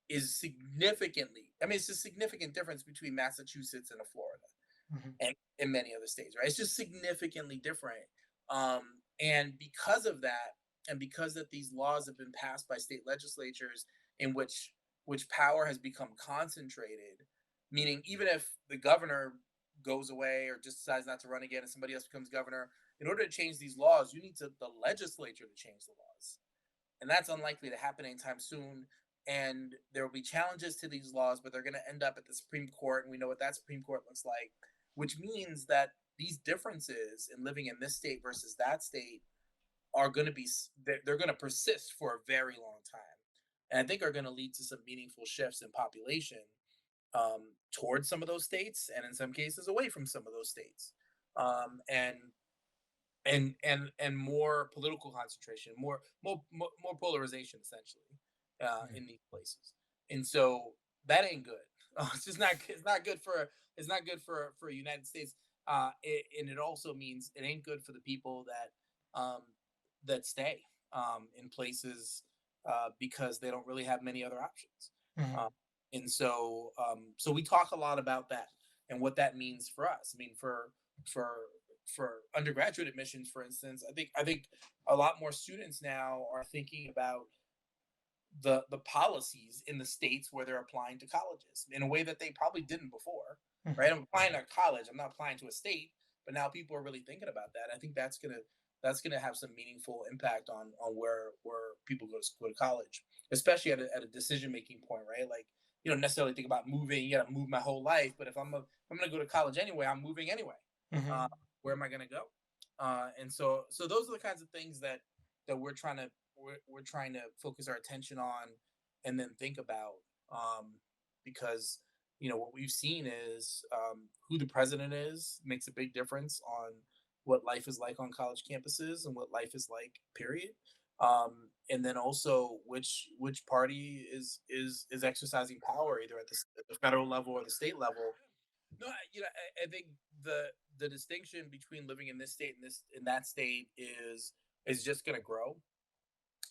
is significantly. I mean, it's a significant difference between Massachusetts and a Florida Mhm. and in many other states, right? It's just significantly different. And because of that, and because that these laws have been passed by state legislatures in which power has become concentrated, meaning even if the governor goes away or just decides not to run again and somebody else becomes governor, in order to change these laws, you need the legislature to change the laws, and that's unlikely to happen anytime soon. And there will be challenges to these laws, but they're going to end up at the Supreme Court, and we know what that Supreme Court looks like, which means that these differences in living in this state versus that state are going to be they're going to persist for a very long time, and I think are going to lead to some meaningful shifts in population towards some of those states, and in some cases away from some of those states. Um, and and and more political concentration, more polarization, essentially, Mhm. in these places. And so that ain't good. It's just not. It's not good for. It's not good for United States. And it also means it ain't good for the people that stay in places because they don't really have many other options. Uh, Mhm. and so we talk a lot about that and what that means for us. I mean, for for undergraduate admissions, for instance, I think a lot more students now are thinking about the policies in the states where they're applying to colleges in a way that they probably didn't before. Mhm. Right? I'm applying to college. I'm not applying to a state, but now people are really thinking about that. I think that's gonna have some meaningful impact on where people go to college, especially at a decision making point, right? Like, you don't necessarily think about moving. You got to move my whole life, but if I'm gonna go to college anyway, I'm moving anyway. Uh, Mhm. where am I gonna go? And so those are the kinds of things that we're trying to focus our attention on and then think about, um, because what we've seen is who the president is makes a big difference on what life is like on college campuses and what life is like, period. And then also which party is exercising power either at the federal level or the state level. No, I think the the distinction between living in this state and this in that state is just going to grow,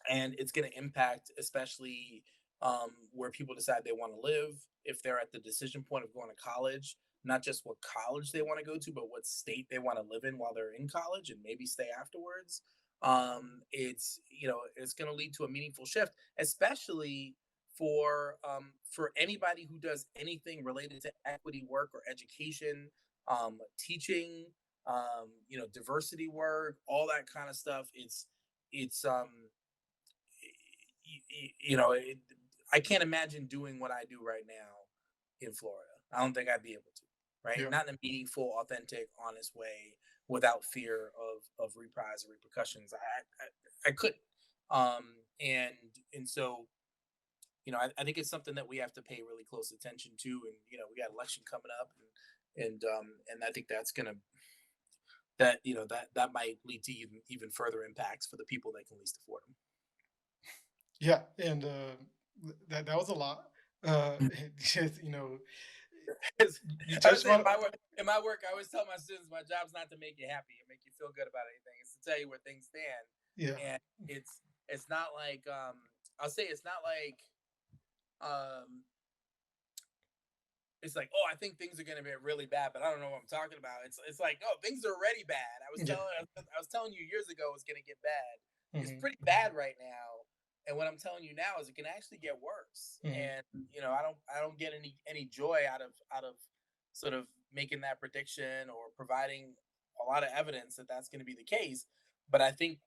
and it's going to impact especially where people decide they want to live, if they're at the decision point of going to college, not just what college they want to go to, but what state they want to live in while they're in college and maybe stay afterwards. It's going to lead to a meaningful shift, especially for anybody who does anything related to equity work or education, teaching, diversity work, all that kind of stuff. It's I can't imagine doing what I do right now in Florida. I don't think I'd be able to, right? Yeah. Not in a meaningful, authentic, honest way without fear of reprise or repercussions. I couldn't. And so I think it's something that we have to pay really close attention to. And we got election coming up, and I think that's gonna that might lead to even further impacts for the people that can least afford Yeah. And that was a lot. them. Just, you I would touched say on. in my work, I always tell my students my job's not to make you happy and make you feel good about anything. It's to tell you where things stand. Yeah. And it's not like I'll say it's not like um it's like, oh, I think things are gonna be really bad, but I don't know what I'm talking about. It's like, no, things are already bad. Yeah. I was telling you years ago it's gonna get bad. It's Mhm. pretty bad right now. And what I'm telling you now is it can actually get worse. Mhm. And I don't get any joy out of sort of making that prediction or providing a lot of evidence that that's going to be the case. But I think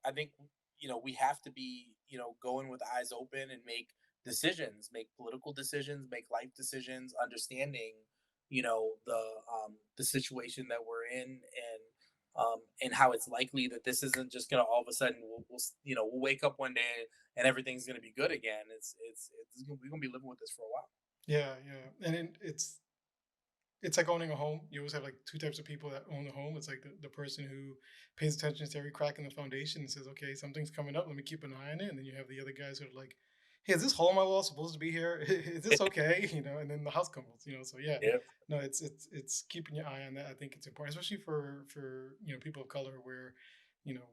we have to be going with eyes open and make decisions, make political decisions, make life decisions, understanding the situation that we're in, and how it's likely that this isn't just going to all of a sudden we'll wake up one day and everything's going to be good again. We're going to be living with this for a while. Yeah, yeah, and it's like owning a home. You always have like two types of people that own a home. It's like the person who pays attention to every crack in the foundation and says, okay, something's coming up. Let me keep an eye on it. And then you have the other guys who are like, hey, is this hole in my wall supposed to be here? Is this okay? And then the house comes. So yeah, Yeah. no, it's keeping your eye on that. I think it's important, especially for people of color where, you know,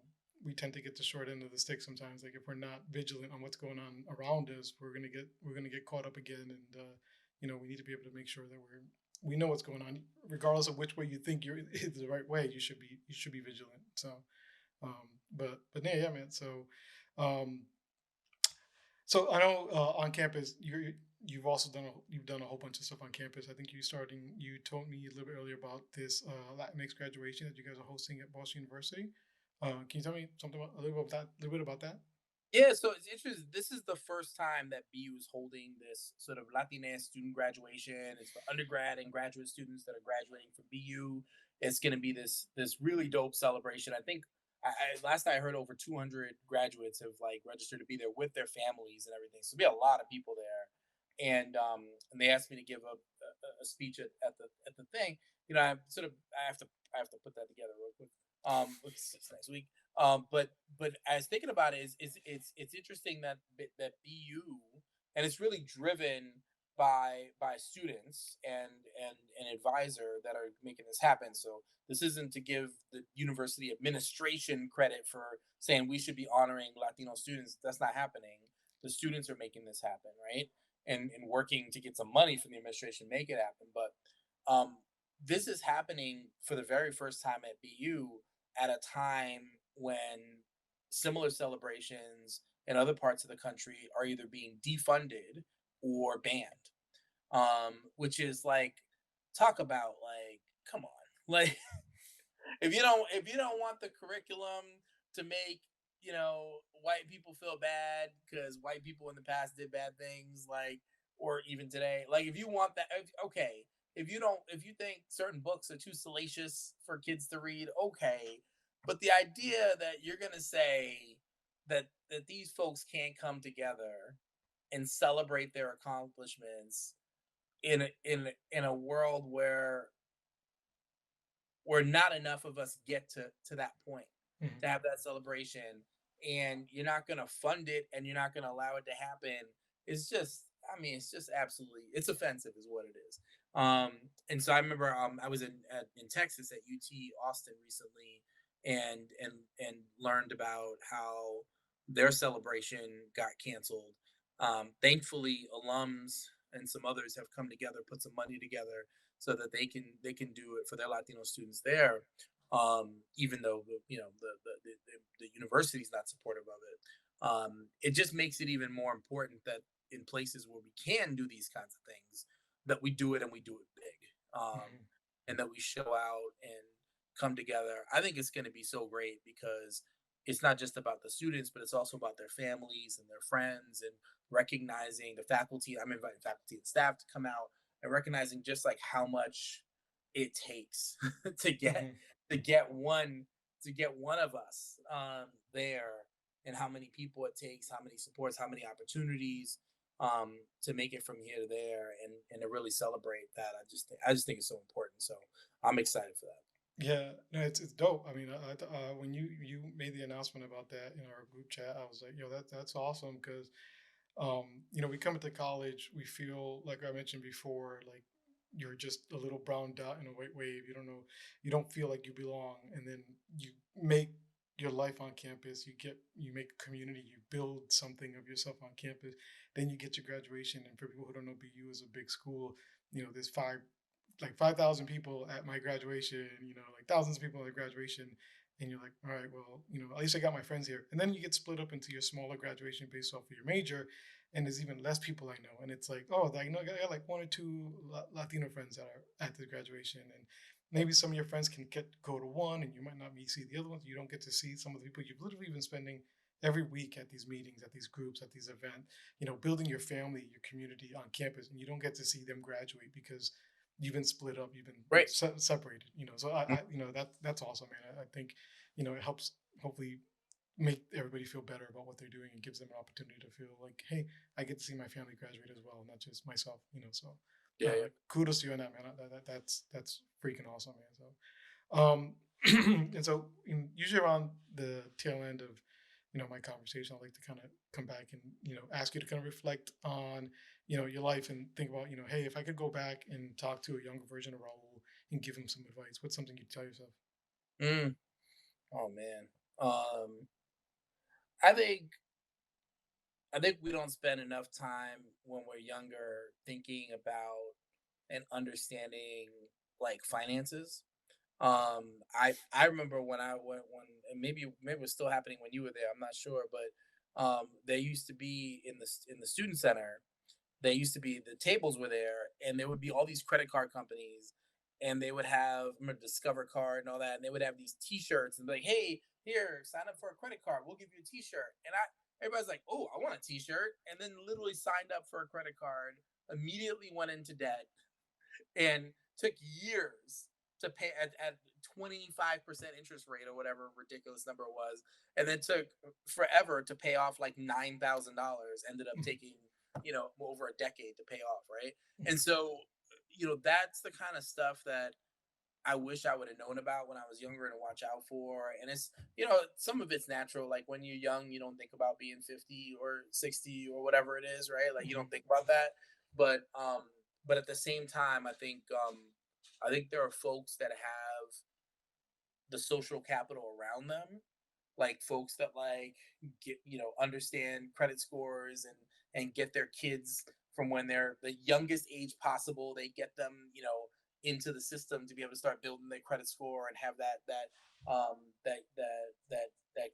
we tend to get the short end of the stick sometimes. Like if we're not vigilant on what's going on around us, we're gonna get caught up again. And we need to be able to make sure that we know what's going on, regardless of which way you think you're is the right way. You should be vigilant. So, but yeah, yeah, man. Um, so I know on campus you've done a whole bunch of stuff on campus. I think you told me a little bit earlier about this Latinx graduation that you guys are hosting at Boston University. Can you tell me something about a little bit about that? Yeah, so it's interesting. This is the first time that BU is holding this sort of Latinx student graduation. It's for undergrad and graduate students that are graduating from BU. It's going to be this really dope celebration. I think last I heard, over 200 graduates have like registered to be there with their families and everything. So there'll be a lot of people there, and they asked me to give a speech at the thing. I have to put that together real quick. It's next week. But I was thinking about it, it's interesting that BU, and it's really driven by students and an advisor that are making this happen. So this isn't to give the university administration credit for saying we should be honoring Latino students. That's not happening. The students are making this happen, right? And working to get some money from the administration to make it happen. But um, this is happening for the very first time at BU at a time when similar celebrations in other parts of the country are either being defunded or banned. Which is like, talk about like, come on, like if you don't want the curriculum to make white people feel bad because white people in the past did bad things, like, or even today, like if you want that, okay. If you think certain books are too salacious for kids to read, okay. But the idea that you're gonna say that these folks can't come together and celebrate their accomplishments in a world where not enough of us get to that point Mhm. to have that celebration, and you're not going to fund it and you're not going to allow it to happen. It's just, I mean, it's just absolutely, it's offensive is what it is. And so I remember I was in Texas at UT Austin recently, and learned about how their celebration got canceled. Thankfully alums and some others have come together, put some money together so that they can do it for their Latino students there. Even though the university is not supportive of it, it just makes it even more important that in places where we can do these kinds of things, that we do it and we do it big, Mhm. and that we show out and come together. I think it's going to be so great because it's not just about the students, but it's also about their families and their friends, and recognizing the faculty. I'm inviting faculty and staff to come out and recognizing just like how much it takes to get Mhm. to get one to get one of us there, and how many people it takes, how many supports, how many opportunities, to make it from here to there, and to really celebrate that. I just think it's so important. So I'm excited for that. Yeah, no, it's dope. I mean, when you made the announcement about that in our group chat, I was like, yo, that's awesome because we come into college, we feel like I mentioned before, like you're just a little brown dot in a white wave. You don't feel like you belong, and then you make your life on campus. You make a community, you build something of yourself on campus. Then you get your graduation, and for people who don't know, BU is a big school. There's 5,000 people at my graduation. Like thousands of people at graduation, and you're like, all right, well, at least I got my friends here. And then you get split up into your smaller graduation based off of your major, and there's even less people I know. And it's like, oh, I got like one or two Latino friends that are at the graduation, and maybe some of your friends can go to one, and you might not see the other ones. You don't get to see some of the people you've literally been spending every week at these meetings, at these groups, at these events. Building your family, your community on campus, and you don't get to see them graduate because you've been split up, you've been Right. separated. So that's awesome, man. I think it helps hopefully make everybody feel better about what they're doing and gives them an opportunity to feel like, hey, I get to see my family graduate as well, not just myself. So Yeah, yeah. kudos to you on that, man. That's freaking awesome, man. And so usually around the tail end of my conversation, I like to kind of come back and ask you to kind of reflect on your life and think about hey, if I could go back and talk to a younger version of Raul and give him some advice, what's something you'd tell yourself? Mm. Oh man. Um, I think I think we don't spend enough time when we're younger thinking about and understanding like finances. I remember when I went when and maybe it was still happening when you were there. I'm not sure, but there used to be in the student center. They used to be the tables were there, and there would be all these credit card companies, and they would have remember Discover Card and all that, and they would have these T-shirts and be like, "Hey, here, sign up for a credit card. We'll give you a T-shirt." And everybody's like, "Oh, I want a T-shirt," and then literally signed up for a credit card, immediately went into debt, and took years to pay at 25% interest rate or whatever ridiculous number it was, and then took forever to pay off like $9,000. Ended up taking over a decade to pay off, right? And so that's the kind of stuff that I wish I would have known about when I was younger and watch out for. And it's, some of it's natural. Like when you're young, you don't think about being 50 or 60 or whatever it is, right? Like you Hmm. don't think about that. But at the same time, I think there are folks that have the social capital around them, like folks that like get understand credit scores and get their kids from when they're the youngest age possible. They get them into the system to be able to start building their credit score and have that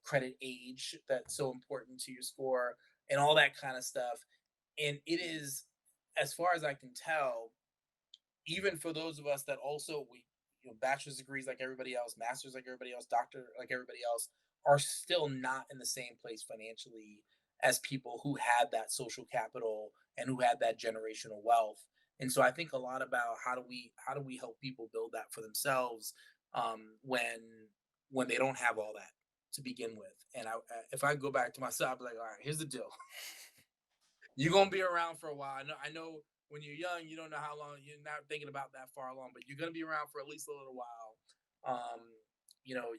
credit age that's so important to your score and all that kind of stuff. And it is, as far as I can tell, even for those of us that also we bachelor's degrees like everybody else, masters like everybody else, doctor like everybody else, are still not in the same place financially as people who had that social capital and who had that generational wealth. And so I think a lot about how do we help people build that for themselves, when they don't have all that to begin with. And if I go back to myself, I'd be like, all right, here's the deal. You're gonna be around for a while. I know when you're young, you don't know how long you're not thinking about that far along, but you're gonna be around for at least a little while.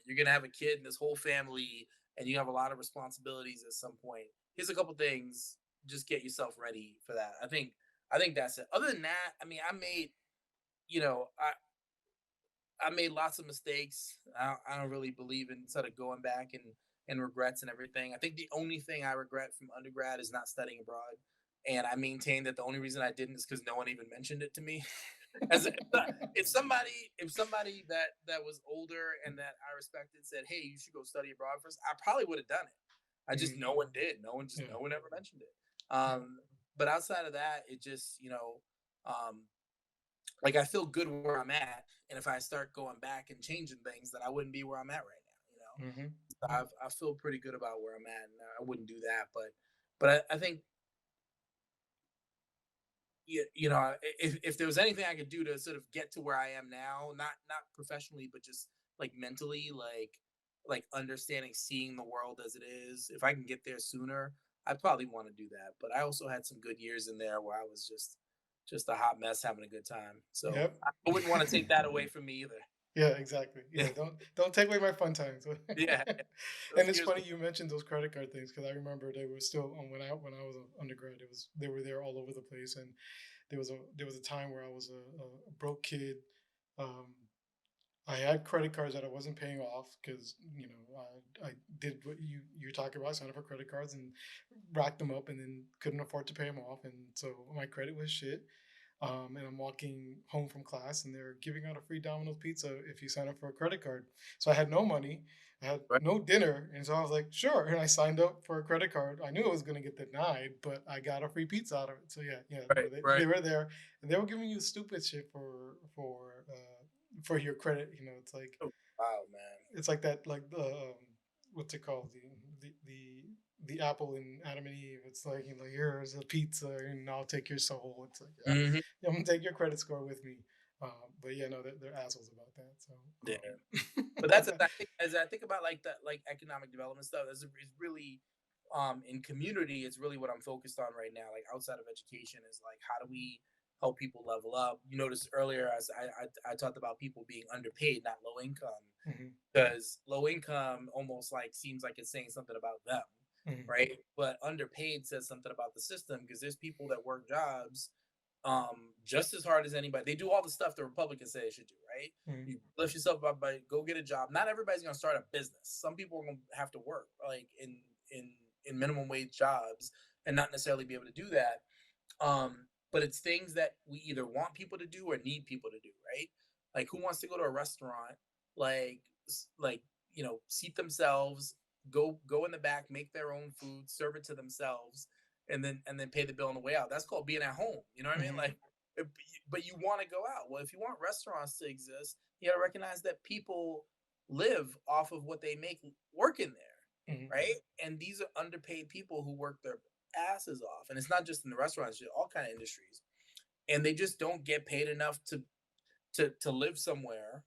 You're gonna have a kid and this whole family, and you have a lot of responsibilities at some point. Here's a couple things. Just get yourself ready for that. I think that's it. Other than that, I mean, you know, I I made lots of mistakes. I don't really believe in sort of going back and regrets and everything. I think the only thing I regret from undergrad is not studying abroad. And I maintain that the only reason I didn't is because no one even mentioned it to me. If somebody that was older and that I respected said, "Hey, you should go study abroad first," I probably would have done it. I just Mm, no one did. yeah, No one ever mentioned it. yeah, But outside of that, it just um, like I feel good where I'm at, and if I start going back and changing things, then I wouldn't be where I'm at right now. hmm So I feel pretty good about where I'm at, and I wouldn't do that. But I think if there was anything I could do to sort of get to where I am now, not professionally, but just like mentally, like understanding, seeing the world as it is. If I can get there sooner, I'd probably want to do that. But I also had some good years in there where I was just a hot mess having a good time. So yep. I wouldn't want to take that away from me either. Yeah, exactly. Yeah, don't take away my fun times. Yeah, And those it's years funny were you mentioned those credit card things because I remember they were still when I was an undergrad. It was they were there all over the place, and there was a time where I was a broke kid. Um, I had credit cards that I wasn't paying off because I did what you're talking about, signed up for credit cards and racked them up, and then couldn't afford to pay them off, and so my credit was shit. And I'm walking home from class, and they're giving out a free Domino's pizza if you sign up for a credit card. So I had no money, I had right, no dinner, and so I was like, sure. And I signed up for a credit card. I knew it was going to get denied, but I got a free pizza out of it. So yeah, yeah, no, right, they right. were there, and they were giving you stupid shit for your credit. Oh, wow, man. It's like that, like the what's it called, the apple in Adam and Eve. It's like here's a pizza, and I'll take your soul. It's like, Hmm. I'm gonna take your credit score with me. But yeah, no, they're assholes about that. So Yeah. But that's um, I think as I think about like that like economic development stuff, is really in community, it's really what I'm focused on right now. Like outside of education is like how do we help people level up? You noticed earlier as I talked about people being underpaid, not low income, mhm, because low income almost like seems like it's saying something about them, mhm, right? But underpaid says something about the system because there's people that work jobs just as hard as anybody. They do all the stuff the Republicans say they should do, right? mhm, You lift yourself up by go get a job. Not everybody's gonna start a business. Some people are gonna have to work like in minimum wage jobs and not necessarily be able to do that. But it's things that we either want people to do or need people to do, right? Like who wants to go to a restaurant, like like seat themselves, go in the back, make their own food, serve it to themselves, and then pay the bill on the way out. That's called being at home. You know what I mean? mhm, Like, but you want to go out. Well, if you want restaurants to exist, you got to recognize that people live off of what they make working there, mhm, right? And these are underpaid people who work their asses off, and it's not just in the restaurants, all kind of industries, and they just don't get paid enough to live somewhere,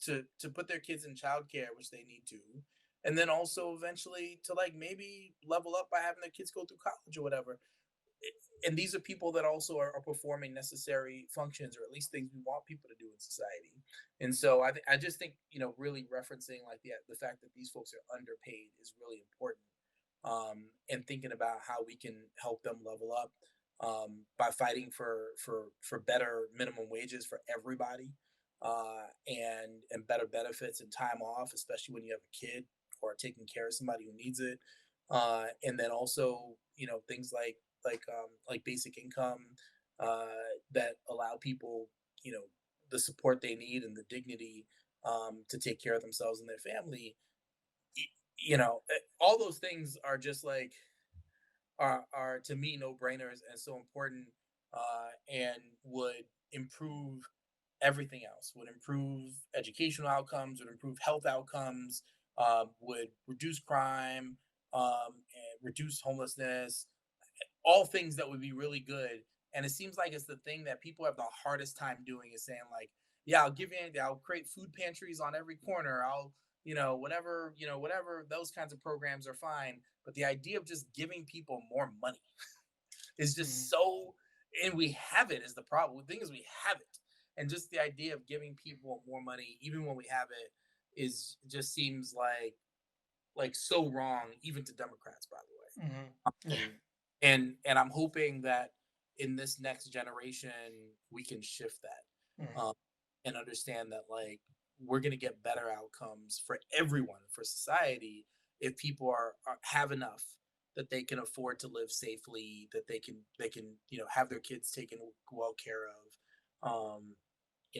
to put their kids in childcare, which they need to, and then also eventually to like maybe level up by having their kids go through college or whatever. And these are people that also are performing necessary functions or at least things we want people to do in society. And so I just think really referencing like the fact that these folks are underpaid is really important, and thinking about how we can help them level up, by fighting for better minimum wages for everybody, and better benefits and time off, especially when you have a kid or taking care of somebody who needs it, and then also things like basic income, uh, that allow people you know the support they need and the dignity, to take care of themselves and their family. All those things are just like are to me no brainers and so important, and would improve everything else, would improve educational outcomes, would improve health outcomes, would reduce crime, and reduce homelessness, all things that would be really good. And it seems like it's the thing that people have the hardest time doing is saying like, yeah, I'll give you anything. I'll create food pantries on every corner. I'll, whatever, those kinds of programs are fine. But the idea of just giving people more money is mhm, just so, and we have it is the problem. The thing is we have it. And just the idea of giving people more money, even when we have it, is just seems like so wrong, even to Democrats, by the way. mhm. Yeah. And I'm hoping that in this next generation we can shift that, Mhm, and understand that like we're going to get better outcomes for everyone, for society, if people have enough that they can afford to live safely, that they can have their kids taken well care of.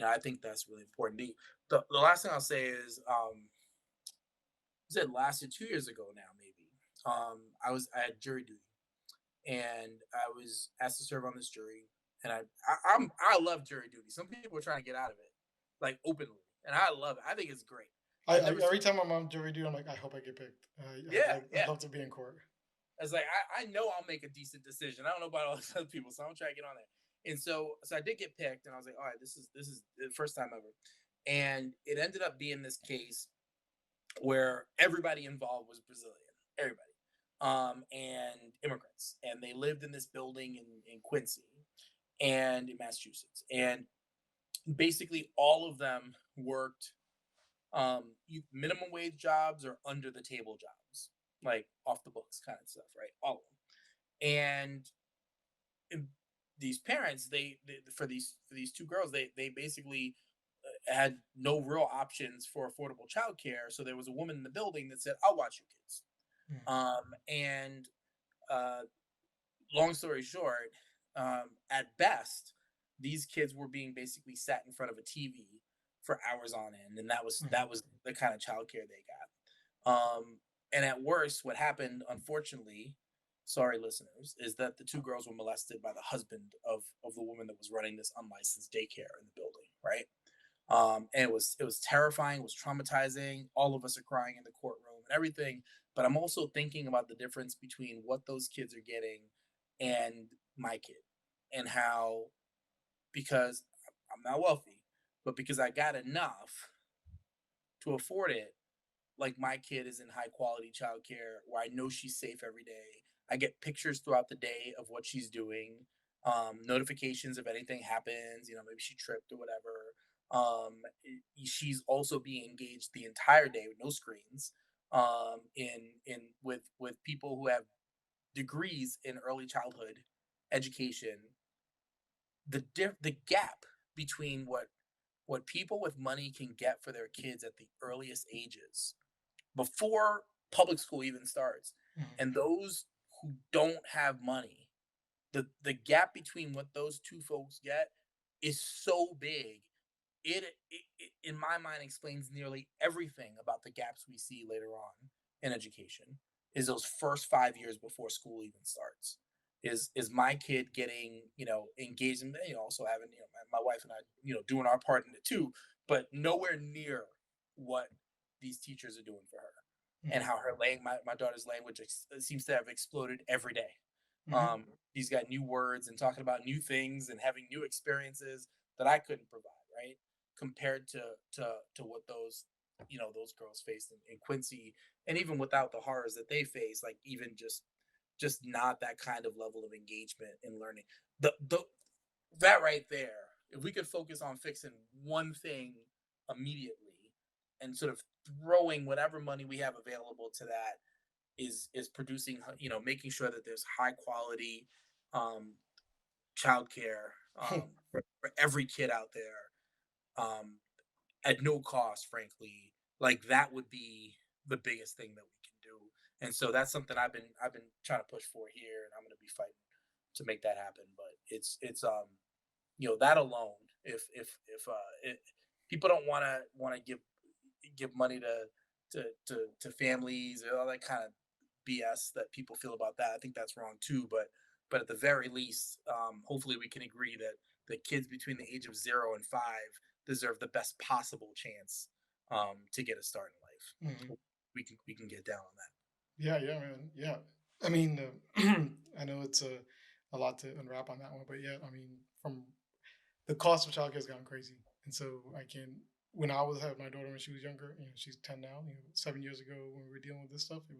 I think that's really important. The last thing I'll say is, it lasted 2 years ago now, maybe. I had jury duty, and I was asked to serve on this jury. And I love jury duty. Some people are trying to get out of it, like openly, and I love it. I think it's great. I've I never seen. every time I'm on jury duty, I'm like, I hope I get picked. Yeah, I'd yeah. love to be in court. It's like I know I'll make a decent decision. I don't know about all these other people, so I'm trying to get on there. And so I did get picked, and I was like, all right, this is the first time ever. And it ended up being this case where everybody involved was Brazilian, everybody, and immigrants, and they lived in this building in Quincy and in Massachusetts, and basically all of them worked, minimum wage jobs or under the table jobs, like off the books kind of stuff, right? All of them. And these parents, they for these two girls, they basically had no real options for affordable childcare. So there was a woman in the building that said, "I'll watch your kids." Mhm, And uh, long story short, at best, these kids were being basically sat in front of a TV for hours on end, and that was mhm, that was the kind of childcare they got. And at worst, what happened, unfortunately, sorry listeners, is that the two girls were molested by the husband of the woman that was running this unlicensed daycare in the building, right? And it was terrifying, it was traumatizing. All of us are crying in the courtroom and everything. But I'm also thinking about the difference between what those kids are getting and my kid, and how, because I'm not wealthy, but because I got enough to afford it, like my kid is in high quality childcare where I know she's safe every day. I get pictures throughout the day of what she's doing, notifications if anything happens, maybe she tripped or whatever. She's also being engaged the entire day with no screens, in with people who have degrees in early childhood education. The gap between what people with money can get for their kids at the earliest ages before public school even starts, Mhm. and those who don't have money, the gap between what those two folks get is so big. It in my mind explains nearly everything about the gaps we see later on in education. Is those first 5 years before school even starts? Is my kid getting engaged in, also having, my wife and I, doing our part in it too, but nowhere near what these teachers are doing for her, and Mhm. how my daughter's language seems to have exploded every day. Mhm. He's got new words and talking about new things and having new experiences that I couldn't provide, right? Compared to what those girls faced in Quincy, and even without the horrors that they face, like even just not that kind of level of engagement in learning. The That right there, if we could focus on fixing one thing immediately and sort of throwing whatever money we have available to that, is producing, making sure that there's high quality um childcare, for every kid out there, um at no cost, frankly. Like that would be the biggest thing that we can do. And so that's something I've been trying to push for here, and I'm going to be fighting to make that happen. But it's that alone, if people don't want to give money to families and all that kind of BS that people feel about that, I think that's wrong too. But at the very least, hopefully we can agree that the kids between the age of 0 and 5 deserve the best possible chance, to get a start in Mhm. life. We can get down on that. Yeah, yeah, man. Yeah. I mean, I know it's a lot to unwrap on that one, but yeah, I mean, from the cost of childcare has gotten crazy, and so I can. When I was having my daughter when she was younger, she's 10 now. 7 years ago when we were dealing with this stuff, it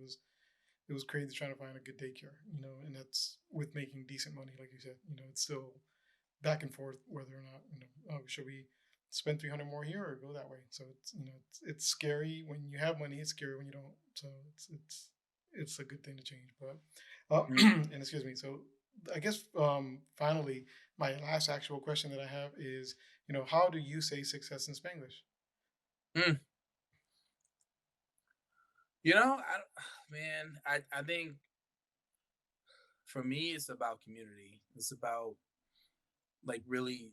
was crazy trying to find a good daycare. And that's with making decent money, like you said. It's still back and forth whether or not oh, should we spend 300 more here or go that way. So it's scary when you have money. It's scary when you don't. So it's a good thing to change. But Mm, and excuse me. So I guess finally, my last actual question that I have is, how do you say success in Spanglish? mm. Man, I think for me it's about community. It's about, like, really,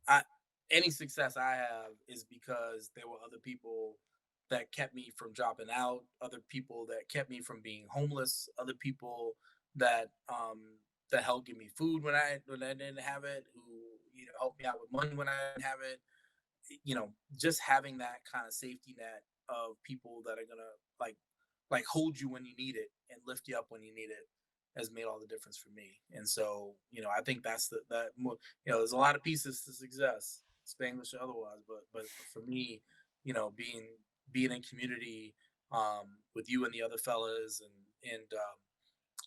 I any success I have is because there were other people that kept me from dropping out, other people that kept me from being homeless, other people that that helped give me food when I didn't have it, who helped me out with money when I didn't have it. Just having that kind of safety net of people that are gonna, like hold you when you need it and lift you up when you need it has made all the difference for me. And so, I think that's there's a lot of pieces to success, Spanglish or otherwise, but for me, being in community, with you and the other fellas, and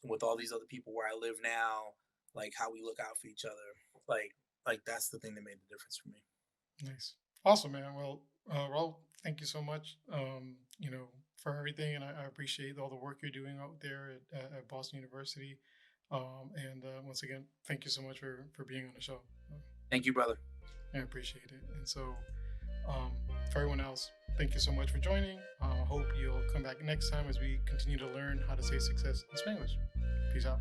with all these other people where I live now, like how we look out for each other, like that's the thing that made the difference for me. Nice. Awesome, man. Well, Raul, thank you so much, for everything. And I appreciate all the work you're doing out there at Boston University. And once again, thank you so much for being on the show. Uh, Thank you, brother. I appreciate it. And so, for everyone else, thank you so much for joining. I hope you'll come back next time as we continue to learn how to say success in Spanish. Peace out.